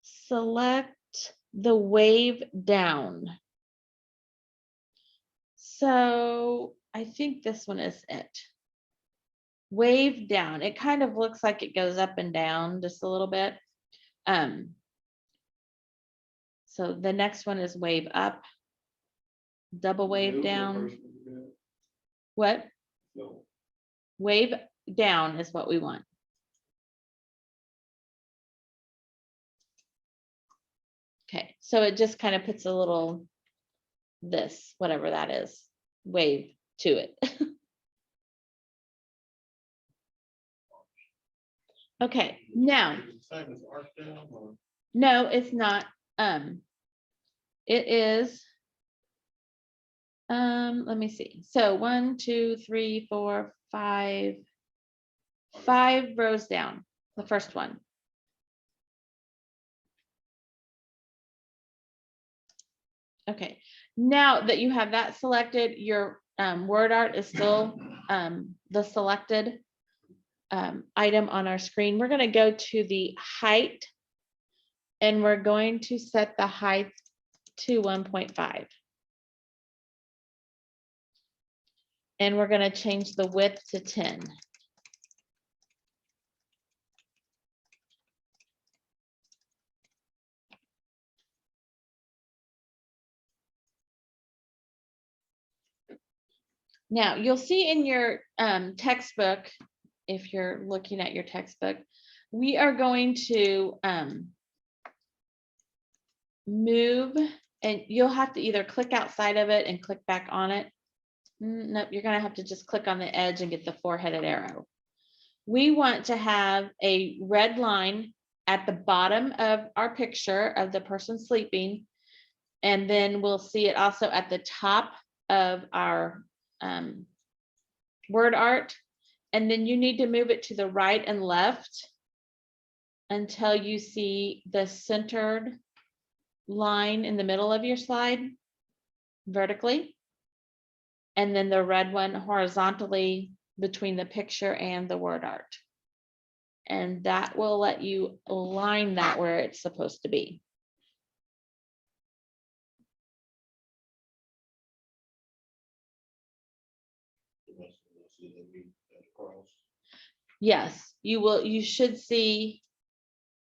select the wave down. So I think this one is it. Wave down. It kind of looks like it goes up and down just a little bit. So the next one is wave up, double wave down. What? No. Wave down is what we want. Okay, so it just kind of puts a little this, whatever that is, wave to it. Okay, now. Same as arc down, or? No, it's not. It is. Let me see. So 1, 2, 3, 4, 5 rows down. The first one. Okay. Now that you have that selected, your word art is still the selected item on our screen. We're going to go to the height, and we're going to set the height to 1.5. And we're going to change the width to 10. Now you'll see in your textbook, if you're looking at your textbook, we are going to move, and you'll have to either click outside of it and click back on it. Nope, you're going to have to just click on the edge and get the 4-headed arrow. We want to have a red line at the bottom of our picture of the person sleeping, and then we'll see it also at the top of our word art, and then you need to move it to the right and left until you see the centered line in the middle of your slide vertically, and then the red one horizontally between the picture and the word art. And that will let you align that where it's supposed to be. Yes, you will. You should see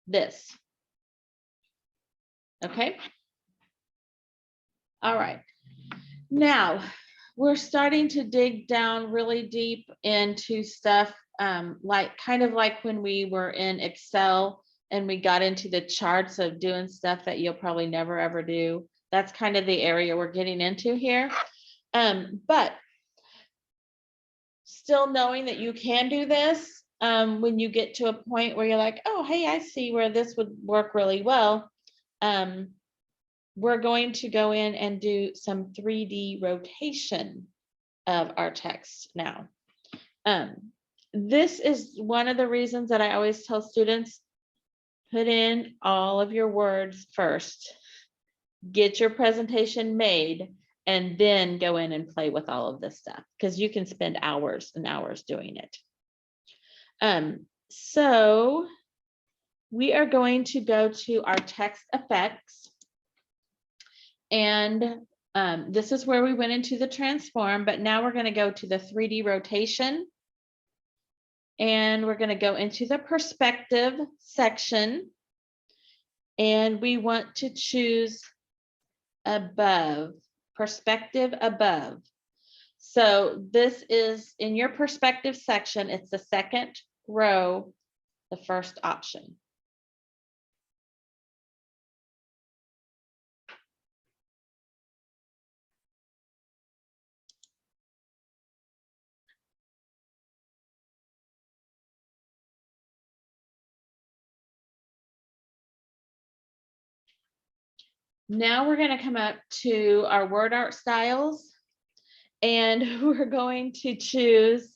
this. Okay. All right. Now we're starting to dig down really deep into stuff, like kind of like when we were in Excel and we got into the charts of doing stuff that you'll probably never ever do. That's kind of the area we're getting into here. But still knowing that you can do this, when you get to a point where you're like, oh, hey, I see where this would work really well. We're going to go in and do some 3D rotation of our text now. This is one of the reasons that I always tell students, put in all of your words first, get your presentation made, and then go in and play with all of this stuff, because you can spend hours and hours doing it. So we are going to go to our text effects. And this is where we went into the transform, but now we're going to go to the 3D rotation. And we're going to go into the perspective section. And we want to choose above, perspective above. So this is in your perspective section. It's the second row, the first option. Now we're going to come up to our word art styles, and we're going to choose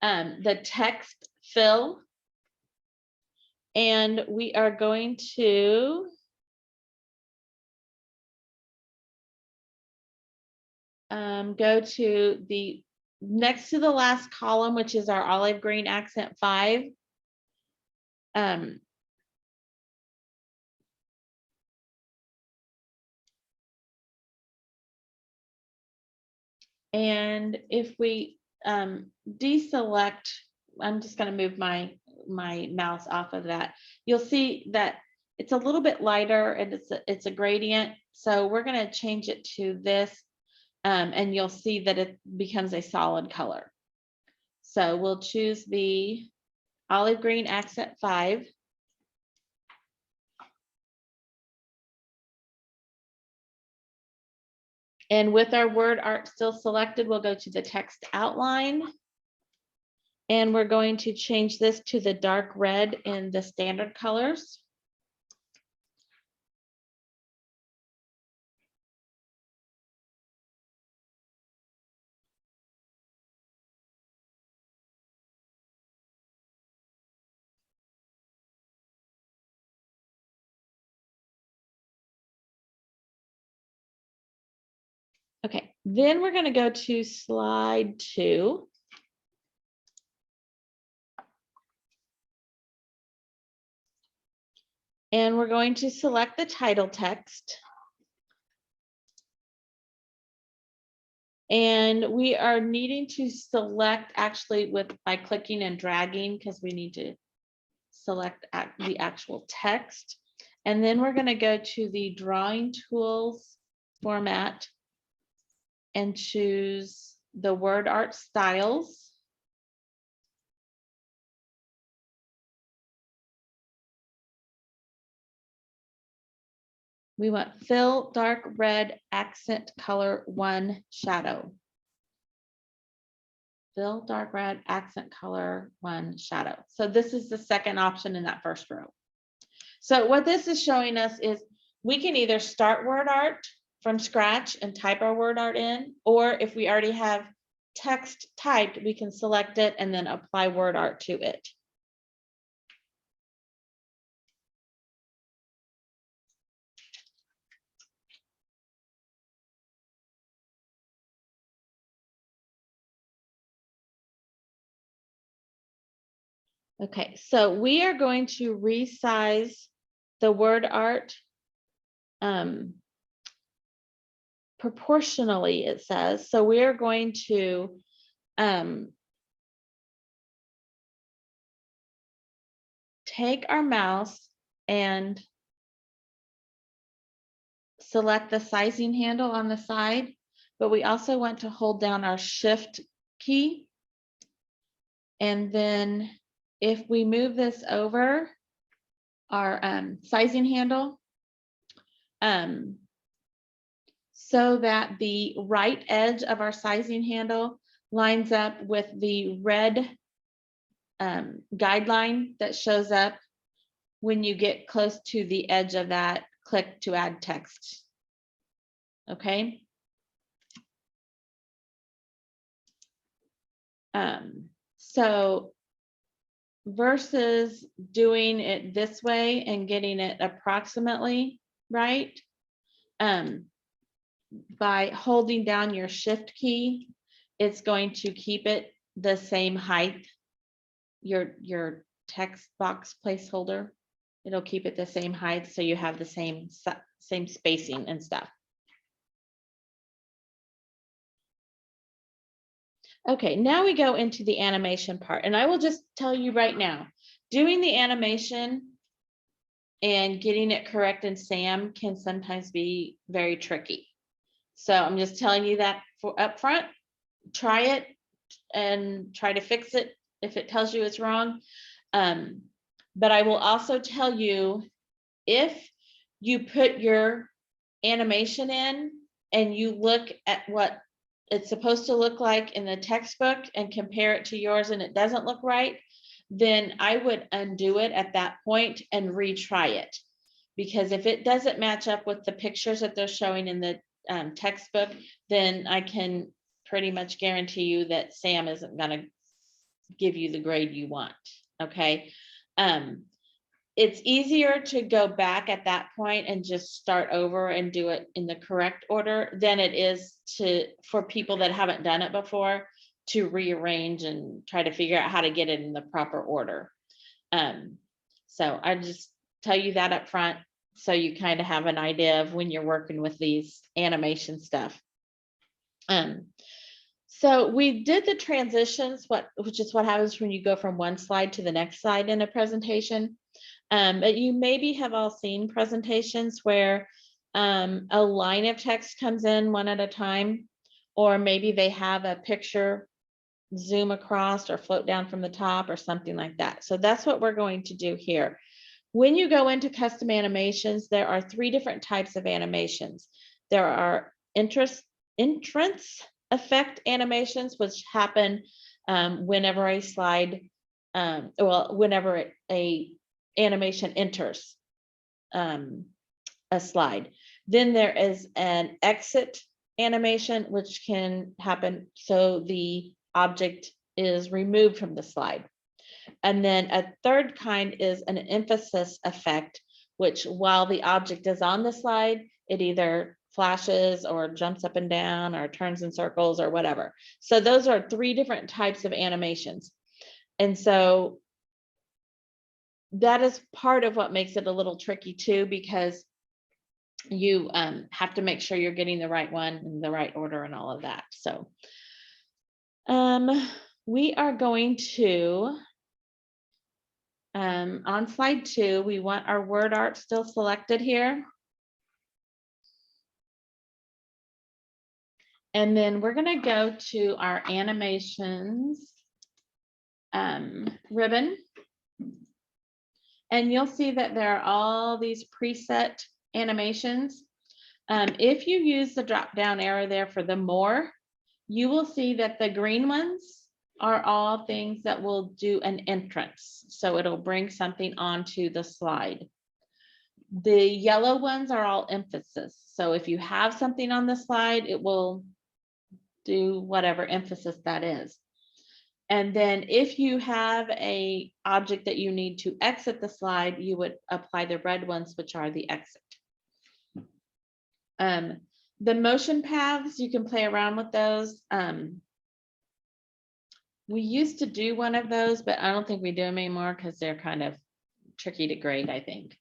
the text fill. And we are going to go to the next to the last column, which is our olive green accent 5. And if we deselect, I'm just going to move my mouse off of that. You'll see that it's a little bit lighter and it's a gradient. So we're going to change it to this, and you'll see that it becomes a solid color. So we'll choose the olive green accent 5. And with our word art still selected, we'll go to the text outline. And we're going to change this to the dark red in the standard colors. Okay, then we're going to go to slide 2. And we're going to select the title text. And we are needing to select actually by clicking and dragging, because we need to select the actual text. And then we're going to go to the drawing tools format and choose the word art styles. We want fill dark red accent color 1 shadow. Fill dark red accent color 1 shadow. So this is the second option in that first row. So what this is showing us is we can either start word art from scratch and type our word art in, or if we already have text typed, we can select it and then apply word art to it. Okay, so we are going to resize the word art proportionally, it says. So we are going to take our mouse and select the sizing handle on the side. but we also want to hold down our shift key. And then if we move this over our sizing handle, so that the right edge of our sizing handle lines up with the red guideline that shows up when you get close to the edge of that, click to add text. Okay. So versus doing it this way and getting it approximately right, by holding down your shift key, it's going to keep it the same height. Your text box placeholder, it'll keep it the same height, so you have the same spacing and stuff. Okay, now we go into the animation part, and I will just tell you right now, doing the animation and getting it correct in SAM can sometimes be very tricky. So I'm just telling you that for up front. Try it and try to fix it if it tells you it's wrong. But I will also tell you, if you put your animation in and you look at what it's supposed to look like in the textbook and compare it to yours and it doesn't look right, then I would undo it at that point and retry it. Because if it doesn't match up with the pictures that they're showing in the textbook, then I can pretty much guarantee you that SAM isn't going to give you the grade you want. Okay. It's easier to go back at that point and just start over and do it in the correct order than it is for people that haven't done it before to rearrange and try to figure out how to get it in the proper order. So I just tell you that up front, so you kind of have an idea of when you're working with these animation stuff. So we did the transitions, which is what happens when you go from one slide to the next slide in a presentation. But you maybe have all seen presentations where a line of text comes in one at a time, or maybe they have a picture zoom across or float down from the top or something like that. So that's what we're going to do here. When you go into custom animations, there are 3 different types of animations. There are entrance effect animations, which happen whenever a slide, whenever a animation enters a slide. Then there is an exit animation, which can happen so the object is removed from the slide. And then a third kind is an emphasis effect, which while the object is on the slide, it either flashes or jumps up and down or turns in circles or whatever. So those are 3 different types of animations. And so that is part of what makes it a little tricky too, because you have to make sure you're getting the right one in the right order and all of that. So we are going to, on slide 2, we want our word art still selected here. And then we're going to go to our animations ribbon. And you'll see that there are all these preset animations. If you use the drop down arrow there for the more, you will see that the green ones are all things that will do an entrance. So it'll bring something onto the slide. The yellow ones are all emphasis. So if you have something on the slide, it will do whatever emphasis that is. And then if you have a object that you need to exit the slide, you would apply the red ones, which are the exit. The motion paths, you can play around with those. We used to do one of those, but I don't think we do them anymore because they're kind of tricky to grade, I think.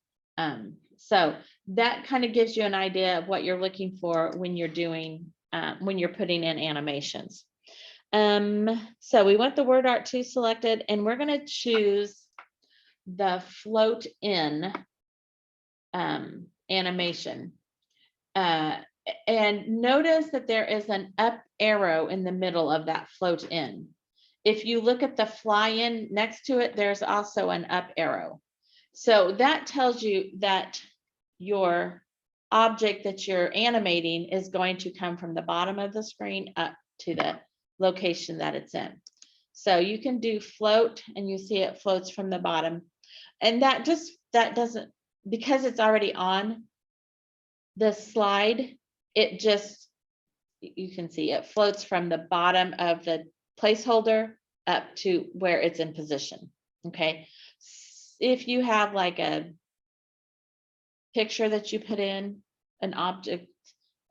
So that kind of gives you an idea of what you're looking for when you're doing, when you're putting in animations. So we want the word art 2 selected, and we're going to choose the float in animation. And notice that there is an up arrow in the middle of that float in. If you look at the fly in next to it, there's also an up arrow. So that tells you that your object that you're animating is going to come from the bottom of the screen up to the location that it's in. So you can do float and you see it floats from the bottom. And that doesn't, because it's already on the slide, it just, you can see it floats from the bottom of the placeholder up to where it's in position. Okay. If you have like a picture that you put in, an object,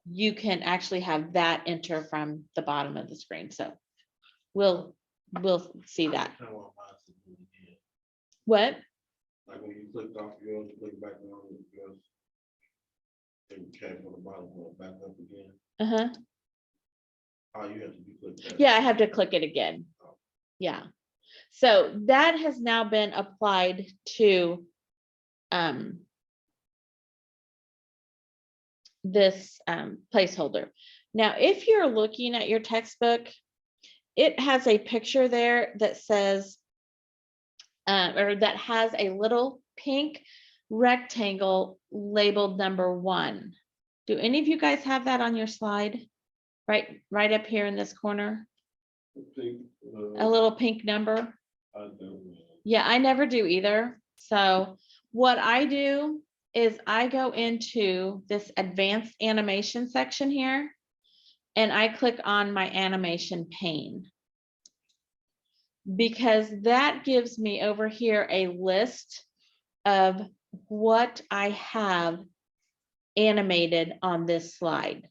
you can actually have that enter from the bottom of the screen. So we'll see that. That's kinda what mine said when you did. What? Like when you clicked off yours, click back on yours. And you came from the bottom, going back up again. Uh-huh. Oh, you have to be clicked that. Yeah, I have to click it again. Yeah. So that has now been applied to this placeholder. Now, if you're looking at your textbook, it has a picture there that says, or that has a little pink rectangle labeled number 1. Do any of you guys have that on your slide? Right up here in this corner, a little pink number. I don't know. Yeah, I never do either. So what I do is I go into this advanced animation section here and I click on my animation pane, because that gives me over here a list of what I have animated on this slide.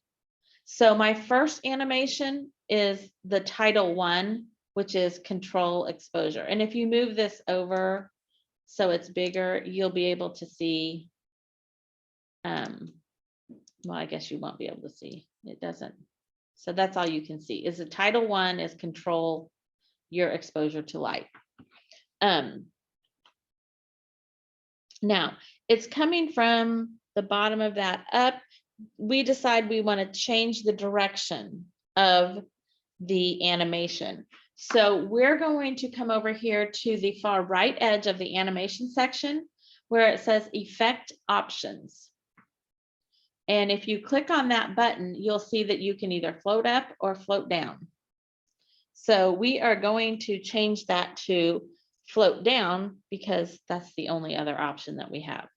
So my first animation is the title 1, which is control exposure. And if you move this over so it's bigger, you'll be able to see, well, I guess you won't be able to see, it doesn't. So that's all you can see is the title 1 is control your exposure to light. Now it's coming from the bottom of that up. We decide we want to change the direction of the animation. So we're going to come over here to the far right edge of the animation section where it says effect options. And if you click on that button, you'll see that you can either float up or float down. So we are going to change that to float down because that's the only other option that we have.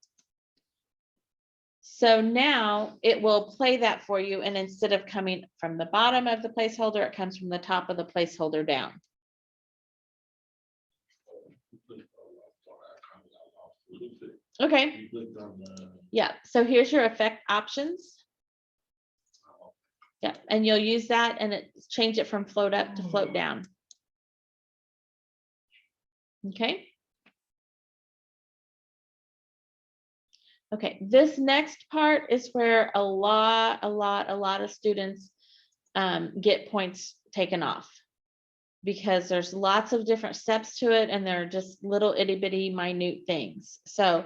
So now it will play that for you. And instead of coming from the bottom of the placeholder, it comes from the top of the placeholder down. Okay. You clicked on the. Yeah. So here's your effect options. Yeah. And you'll use that and it change it from float up to float down. Okay. Okay, this next part is where a lot of students get points taken off, because there's lots of different steps to it and they're just little itty bitty minute things. So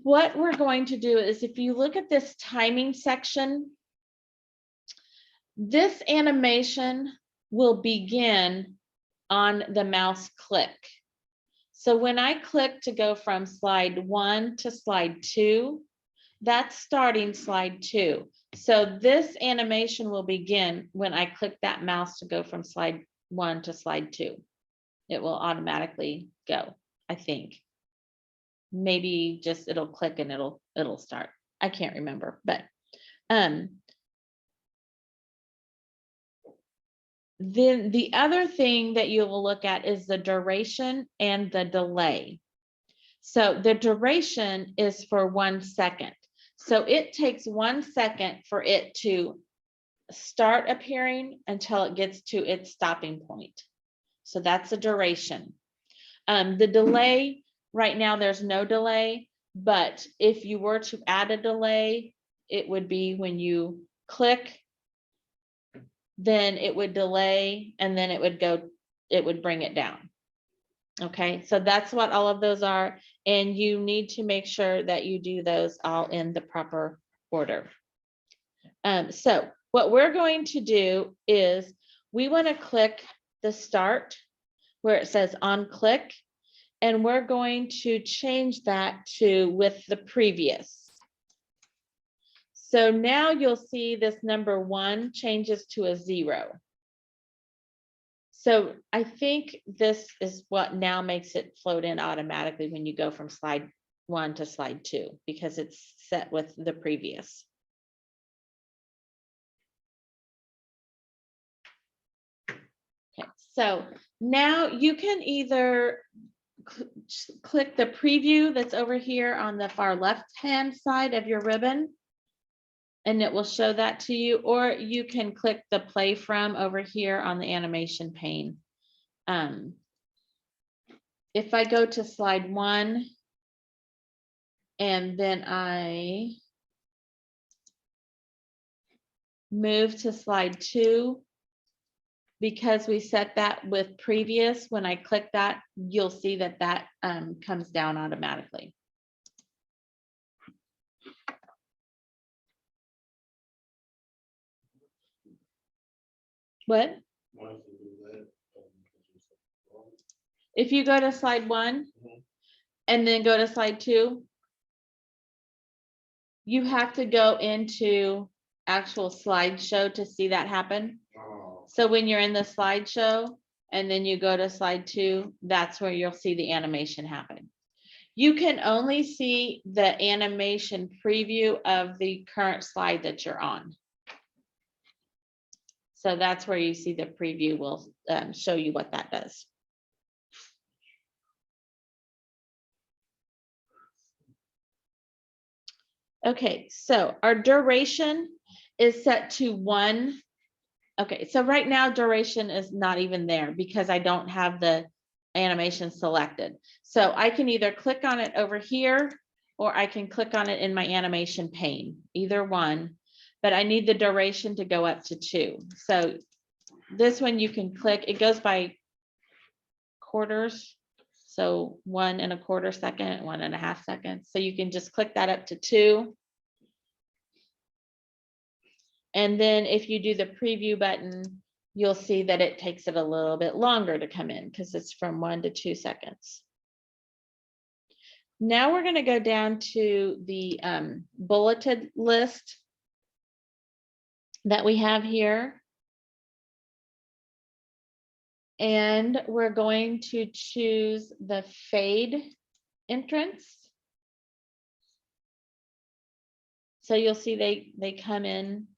what we're going to do is, if you look at this timing section, this animation will begin on the mouse click. So when I click to go from slide 1 to slide 2, that's starting slide 2. So this animation will begin when I click that mouse to go from slide 1 to slide 2. It will automatically go, I think. Maybe just it'll click and it'll start. I can't remember, but then the other thing that you will look at is the duration and the delay. So the duration is for 1 second. So it takes 1 second for it to start appearing until it gets to its stopping point. So that's the duration. The delay, right now there's no delay, but if you were to add a delay, it would be when you click, then it would delay, and then it would bring it down. Okay, so that's what all of those are. And you need to make sure that you do those all in the proper order. So what we're going to do is we want to click the start where it says on click, and we're going to change that to with the previous. So now you'll see this number 1 changes to a 0. So I think this is what now makes it float in automatically when you go from slide 1 to slide 2, because it's set with the previous. Okay, so now you can either click the preview that's over here on the far left-hand side of your ribbon, and it will show that to you, or you can click the play from over here on the animation pane. If I go to slide 1 and then I move to slide 2, because we set that with previous, when I click that, you'll see that that comes down automatically. What? If you go to slide 1 and then go to slide 2, you have to go into actual slideshow to see that happen. So when you're in the slideshow and then you go to slide 2, that's where you'll see the animation happen. You can only see the animation preview of the current slide that you're on. So that's where you see the preview will show you what that does. Okay, so our duration is set to 1. Okay, so right now duration is not even there because I don't have the animation selected. So I can either click on it over here or I can click on it in my animation pane, either one, but I need the duration to go up to 2. So this one you can click, it goes by quarters. So 1 1/4 second, 1 1/2 seconds. So you can just click that up to 2. And then if you do the preview button, you'll see that it takes it a little bit longer to come in because it's from 1 to 2 seconds. Now we're going to go down to the bulleted list that we have here. And we're going to choose the fade entrance. So you'll see they come in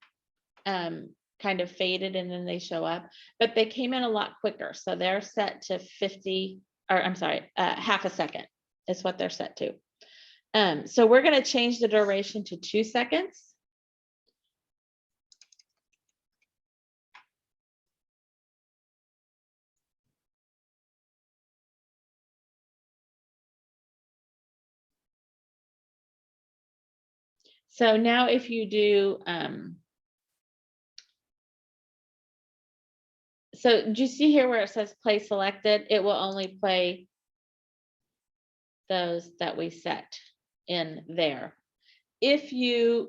kind of faded and then they show up, but they came in a lot quicker. So they're set to 50, or I'm sorry, half a second is what they're set to. So we're going to change the duration to 2 seconds. So now if you do, so do you see here where it says play selected? It will only play those that we set in there. If you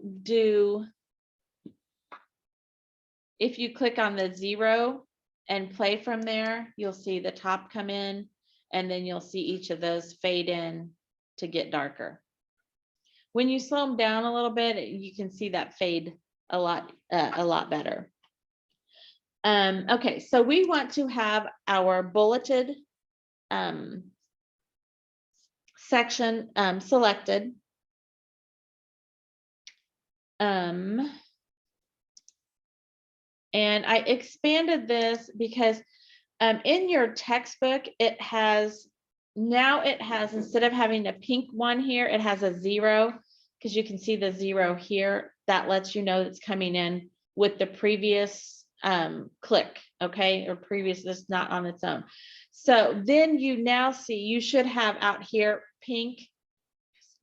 click on the 0 and play from there, you'll see the top come in and then you'll see each of those fade in to get darker. When you slow them down a little bit, you can see that fade a lot better. Okay, so we want to have our bulleted section selected. And I expanded this because in your textbook, it has, instead of having a pink one here, it has a 0, because you can see the 0 here. That lets you know it's coming in with the previous click, okay, or previous, that's not on its own. So then you now see, you should have out here pink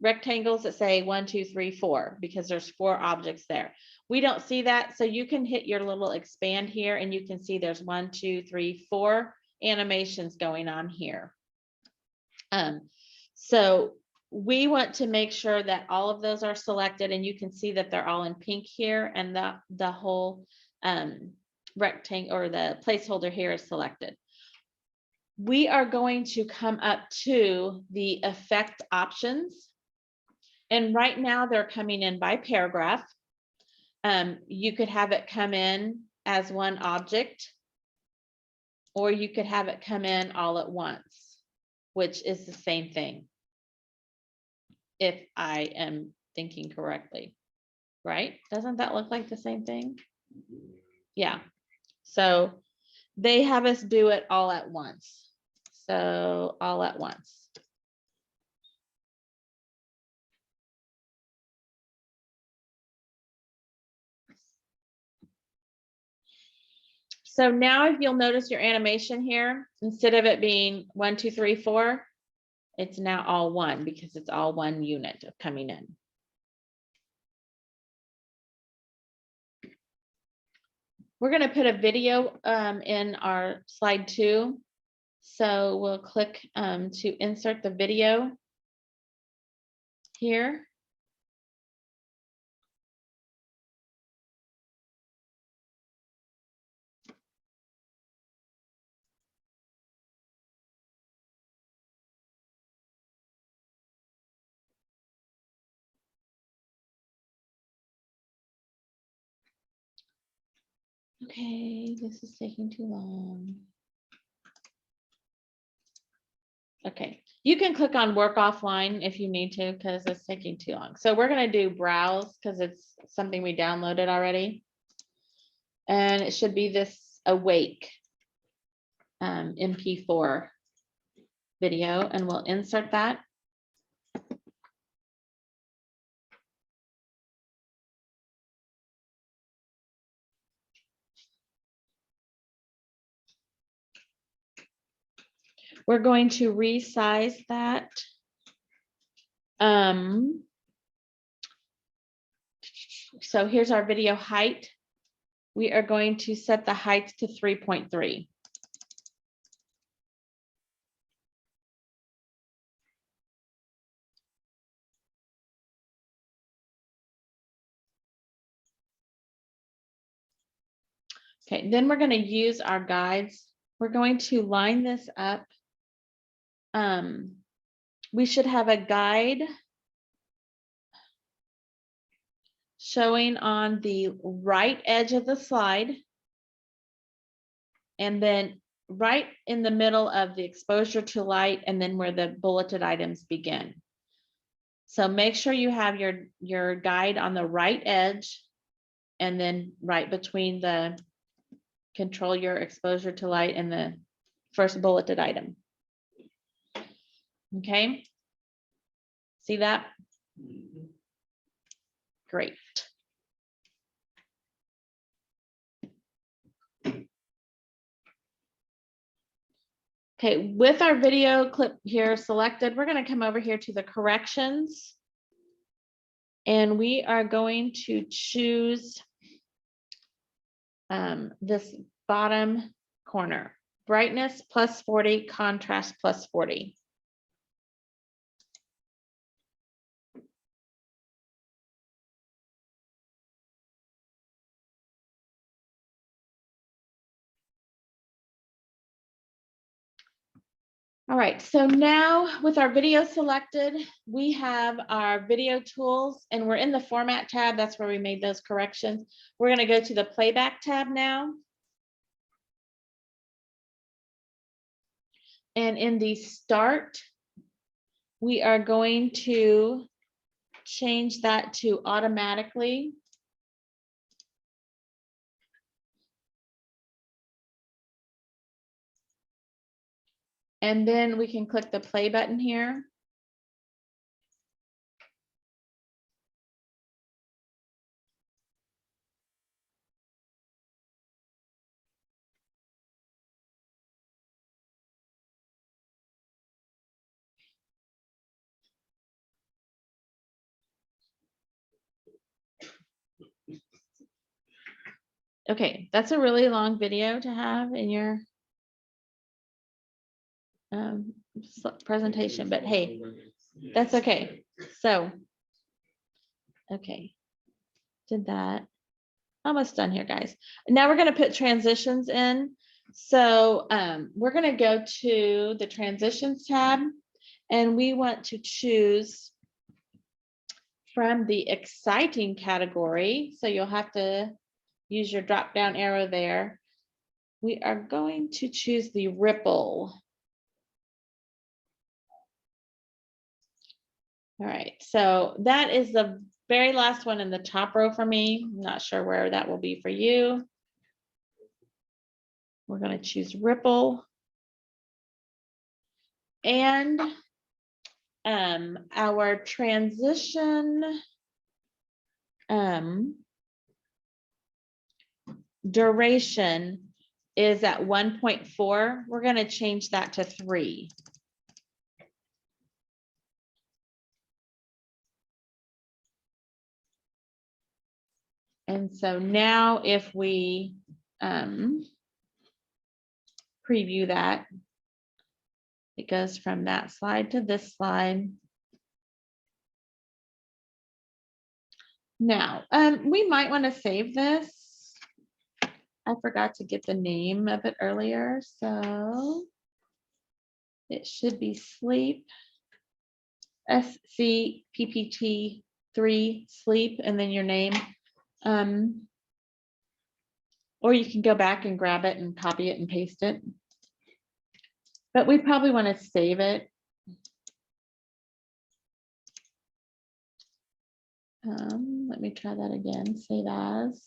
rectangles that say 1, 2, 3, 4, because there's 4 objects there. We don't see that, so you can hit your little expand here and you can see there's 1, 2, 3, 4 animations going on here. So we want to make sure that all of those are selected, and you can see that they're all in pink here, and the whole rectangle or the placeholder here is selected. We are going to come up to the effect options. And right now they're coming in by paragraph. You could have it come in as one object, or you could have it come in all at once, which is the same thing, if I am thinking correctly, right? Doesn't that look like the same thing? Yeah. So they have us do it all at once. So all at once. So now if you'll notice your animation here, instead of it being 1, 2, 3, 4, it's now all one because it's all one unit of coming in. We're going to put a video in our slide 2. So we'll click to insert the video here. Okay, this is taking too long. Okay, you can click on work offline if you need to because it's taking too long. So we're going to do browse because it's something we downloaded already. And it should be this awake MP4 video, and we'll insert that. We're going to resize that. So here's our video height. We are going to set the height to 3.3. Okay, then we're going to use our guides. We're going to line this up. We should have a guide showing on the right edge of the slide, and then right in the middle of the exposure to light, and then where the bulleted items begin. So make sure you have your guide on the right edge, and then right between the control your exposure to light and the first bulleted item. Okay, see that? Great. Okay, with our video clip here selected, we're going to come over here to the corrections. And we are going to choose this bottom corner, brightness plus 40, contrast plus 40. All right, so now with our video selected, we have our video tools, and we're in the format tab. That's where we made those corrections. We're going to go to the playback tab now. And in the start, we are going to change that to automatically. And then we can click the play button here. Okay, that's a really long video to have in your presentation, but hey, That's okay. So, okay. Did that. Almost done here, guys. Now we're gonna put transitions in. So we're gonna go to the transitions tab and we want to choose from the exciting category. So you'll have to use your drop down arrow there. We are going to choose the ripple. All right, so that is the very last one in the top row for me. I'm not sure where that will be for you. We're going to choose ripple. And our transition duration is at 1.4. We're going to change that to 3. And so now if we preview that, it goes from that slide to this slide. Now, we might want to save this. I forgot to get the name of it earlier, so it should be sleep, SCPPT3 sleep, and then your name. Or you can go back and grab it and copy it and paste it. But we probably want to save it. Let me try that again. Save as.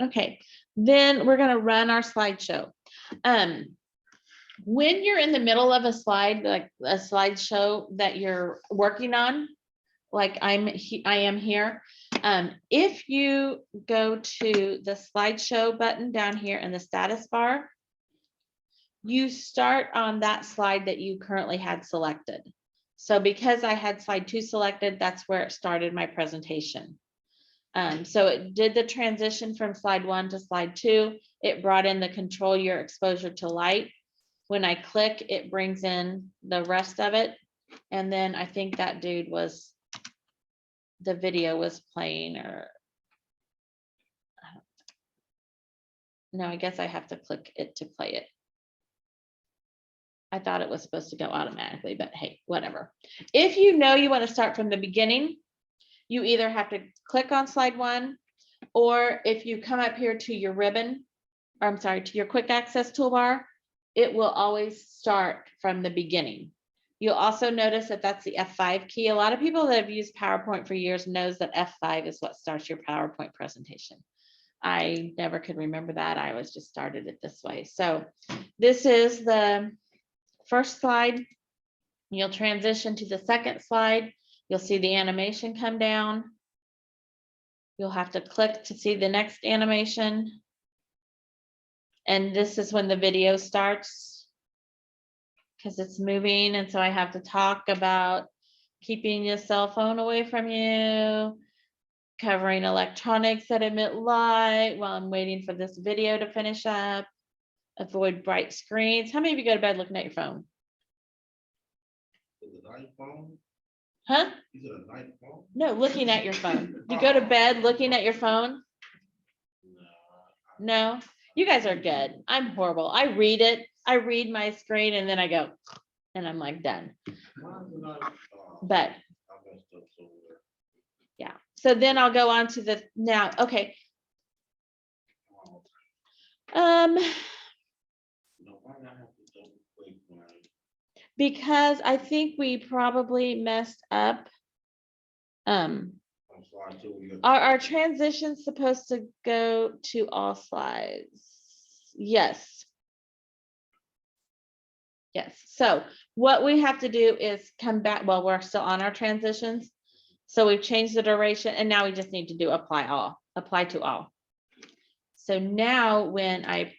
Okay, then we're going to run our slideshow. When you're in the middle of a slide, like a slideshow that you're working on, like I am here. If you go to the slideshow button down here in the status bar, you start on that slide that you currently had selected. So because I had slide 2 selected, that's where it started my presentation. So it did the transition from slide 1 to slide 2. It brought in the control your exposure to light. When I click, it brings in the rest of it. And then I think that dude was, the video was playing, or no, I guess I have to click it to play it. I thought it was supposed to go automatically, but hey, whatever. If you know you want to start from the beginning, you either have to click on slide 1, or if you come up here to your ribbon, or I'm sorry, to your quick access toolbar, it will always start from the beginning. You'll also notice that that's the F5 key. A lot of people that have used PowerPoint for years knows that F5 is what starts your PowerPoint presentation. I never could remember that. I always just started it this way. So this is the first slide. You'll transition to the second slide. You'll see the animation come down. You'll have to click to see the next animation. And this is when the video starts, because it's moving. And so I have to talk about keeping your cell phone away from you, covering electronics that emit light while I'm waiting for this video to finish up, avoid bright screens. How many of you go to bed looking at your phone? Is it a night phone? Huh? Is it a night phone? No, looking at your phone. You go to bed looking at your phone? No, you guys are good. I'm horrible. I read it. I read my screen and then I go, and I'm like done. But yeah, so then I'll go on to the now. Okay. Because I think we probably messed up. Are transitions supposed to go to all slides? Yes. Yes. So what we have to do is come back. Well, we're still on our transitions. So we've changed the duration and now we just need to do apply to all. So now when I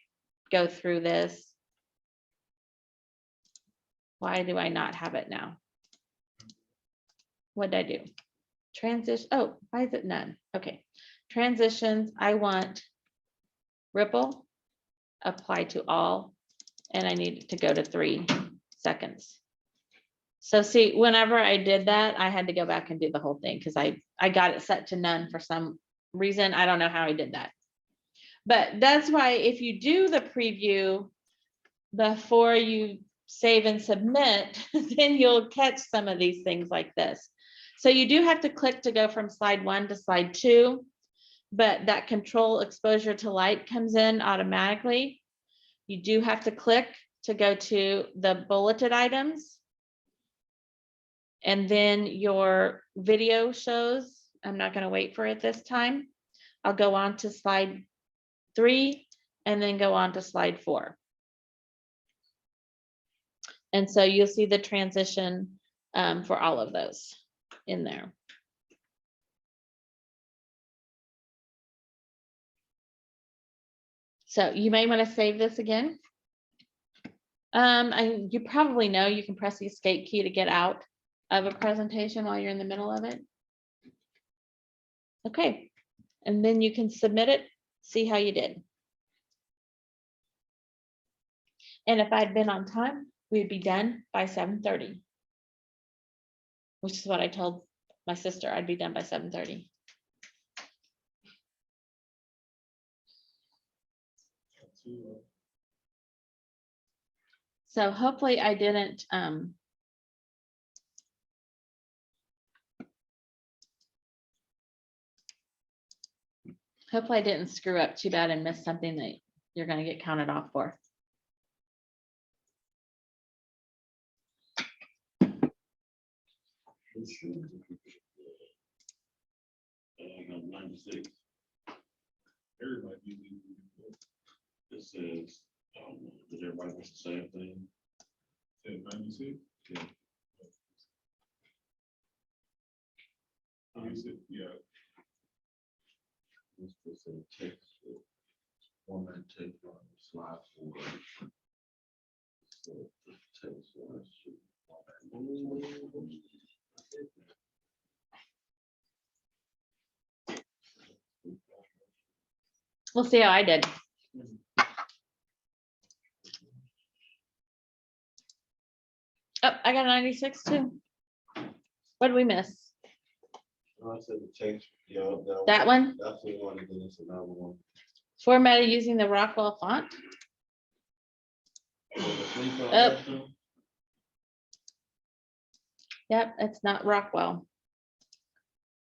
go through this, why do I not have it now? What did I do? Transition. Oh, why is it none? Okay. transitions, I want ripple, apply to all, and I need it to go to 3 seconds. So see, whenever I did that, I had to go back and do the whole thing because I got it set to none for some reason. I don't know how I did that. But that's why if you do the preview before you save and submit, then you'll catch some of these things like this. So you do have to click to go from slide 1 to slide 2, but that control exposure to light comes in automatically. You do have to click to go to the bulleted items. And then your video shows. I'm not going to wait for it this time. I'll go on to slide 3 and then go on to slide 4. And so you'll see the transition for all of those in there. So you may want to save this again. You probably know you can press the escape key to get out of a presentation while you're in the middle of it. Okay, and then you can submit it, see how you did. And if I'd been on time, we'd be done by 7:30, which is what I told my sister, I'd be done by 7:30. So hopefully I didn't hopefully I didn't screw up too bad and miss something that you're going to get counted off for. I got 96. Everybody usually, it says, does everybody miss the same thing? Say 96? Yeah. Yeah. This is a text, format text on slide 4. So the text one should We'll see how I did. Oh, I got a 96 too. What did we miss? I said the text, yeah, That one? that's the one, and then it's another one. Formatted using the Rockwell font. Oh. Yep, it's not Rockwell.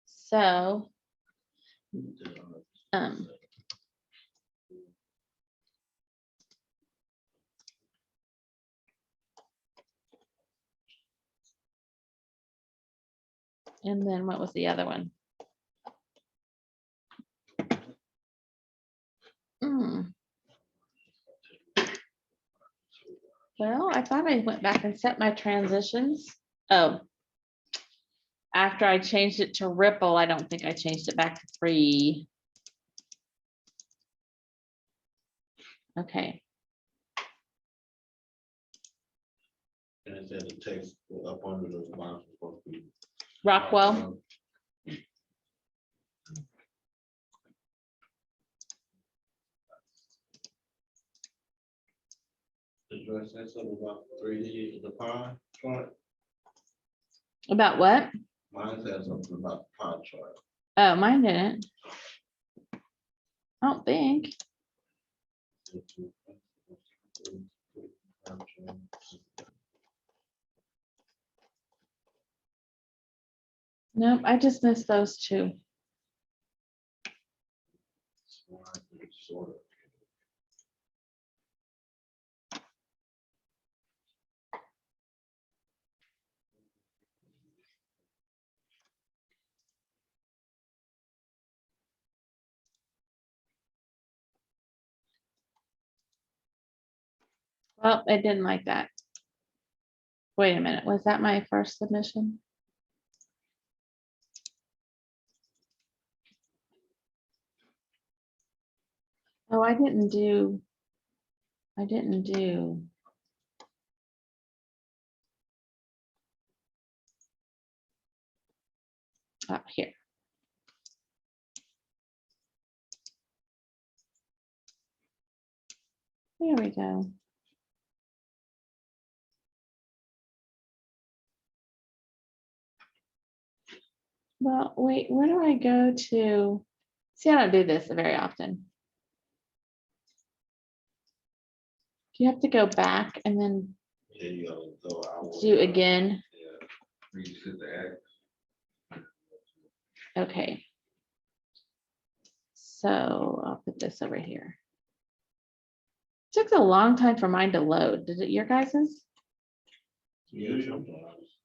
So, and then what was the other one? Well, I thought I went back and set my transitions. Oh, after I changed it to Ripple, I don't think I changed it back to 3. Okay. And it said the text up under those lines was supposed to be Rockwell. Did you say something about 3D, the pie chart? About what? Mine said something about the pie chart. Oh, mine didn't. I don't think. Nope, I just missed those 2. Sort of. Well, it didn't like that. Wait a minute, was that my first submission? Oh, I didn't do. Up here. There we go. Well, wait, where do I go to? See, I don't do this very often. You have to go back and then Yeah, you gotta go out. do again. Yeah. Reset the X. Okay. So I'll put this over here. Took a long time for mine to load. Did it your guys's? Yeah, sometimes.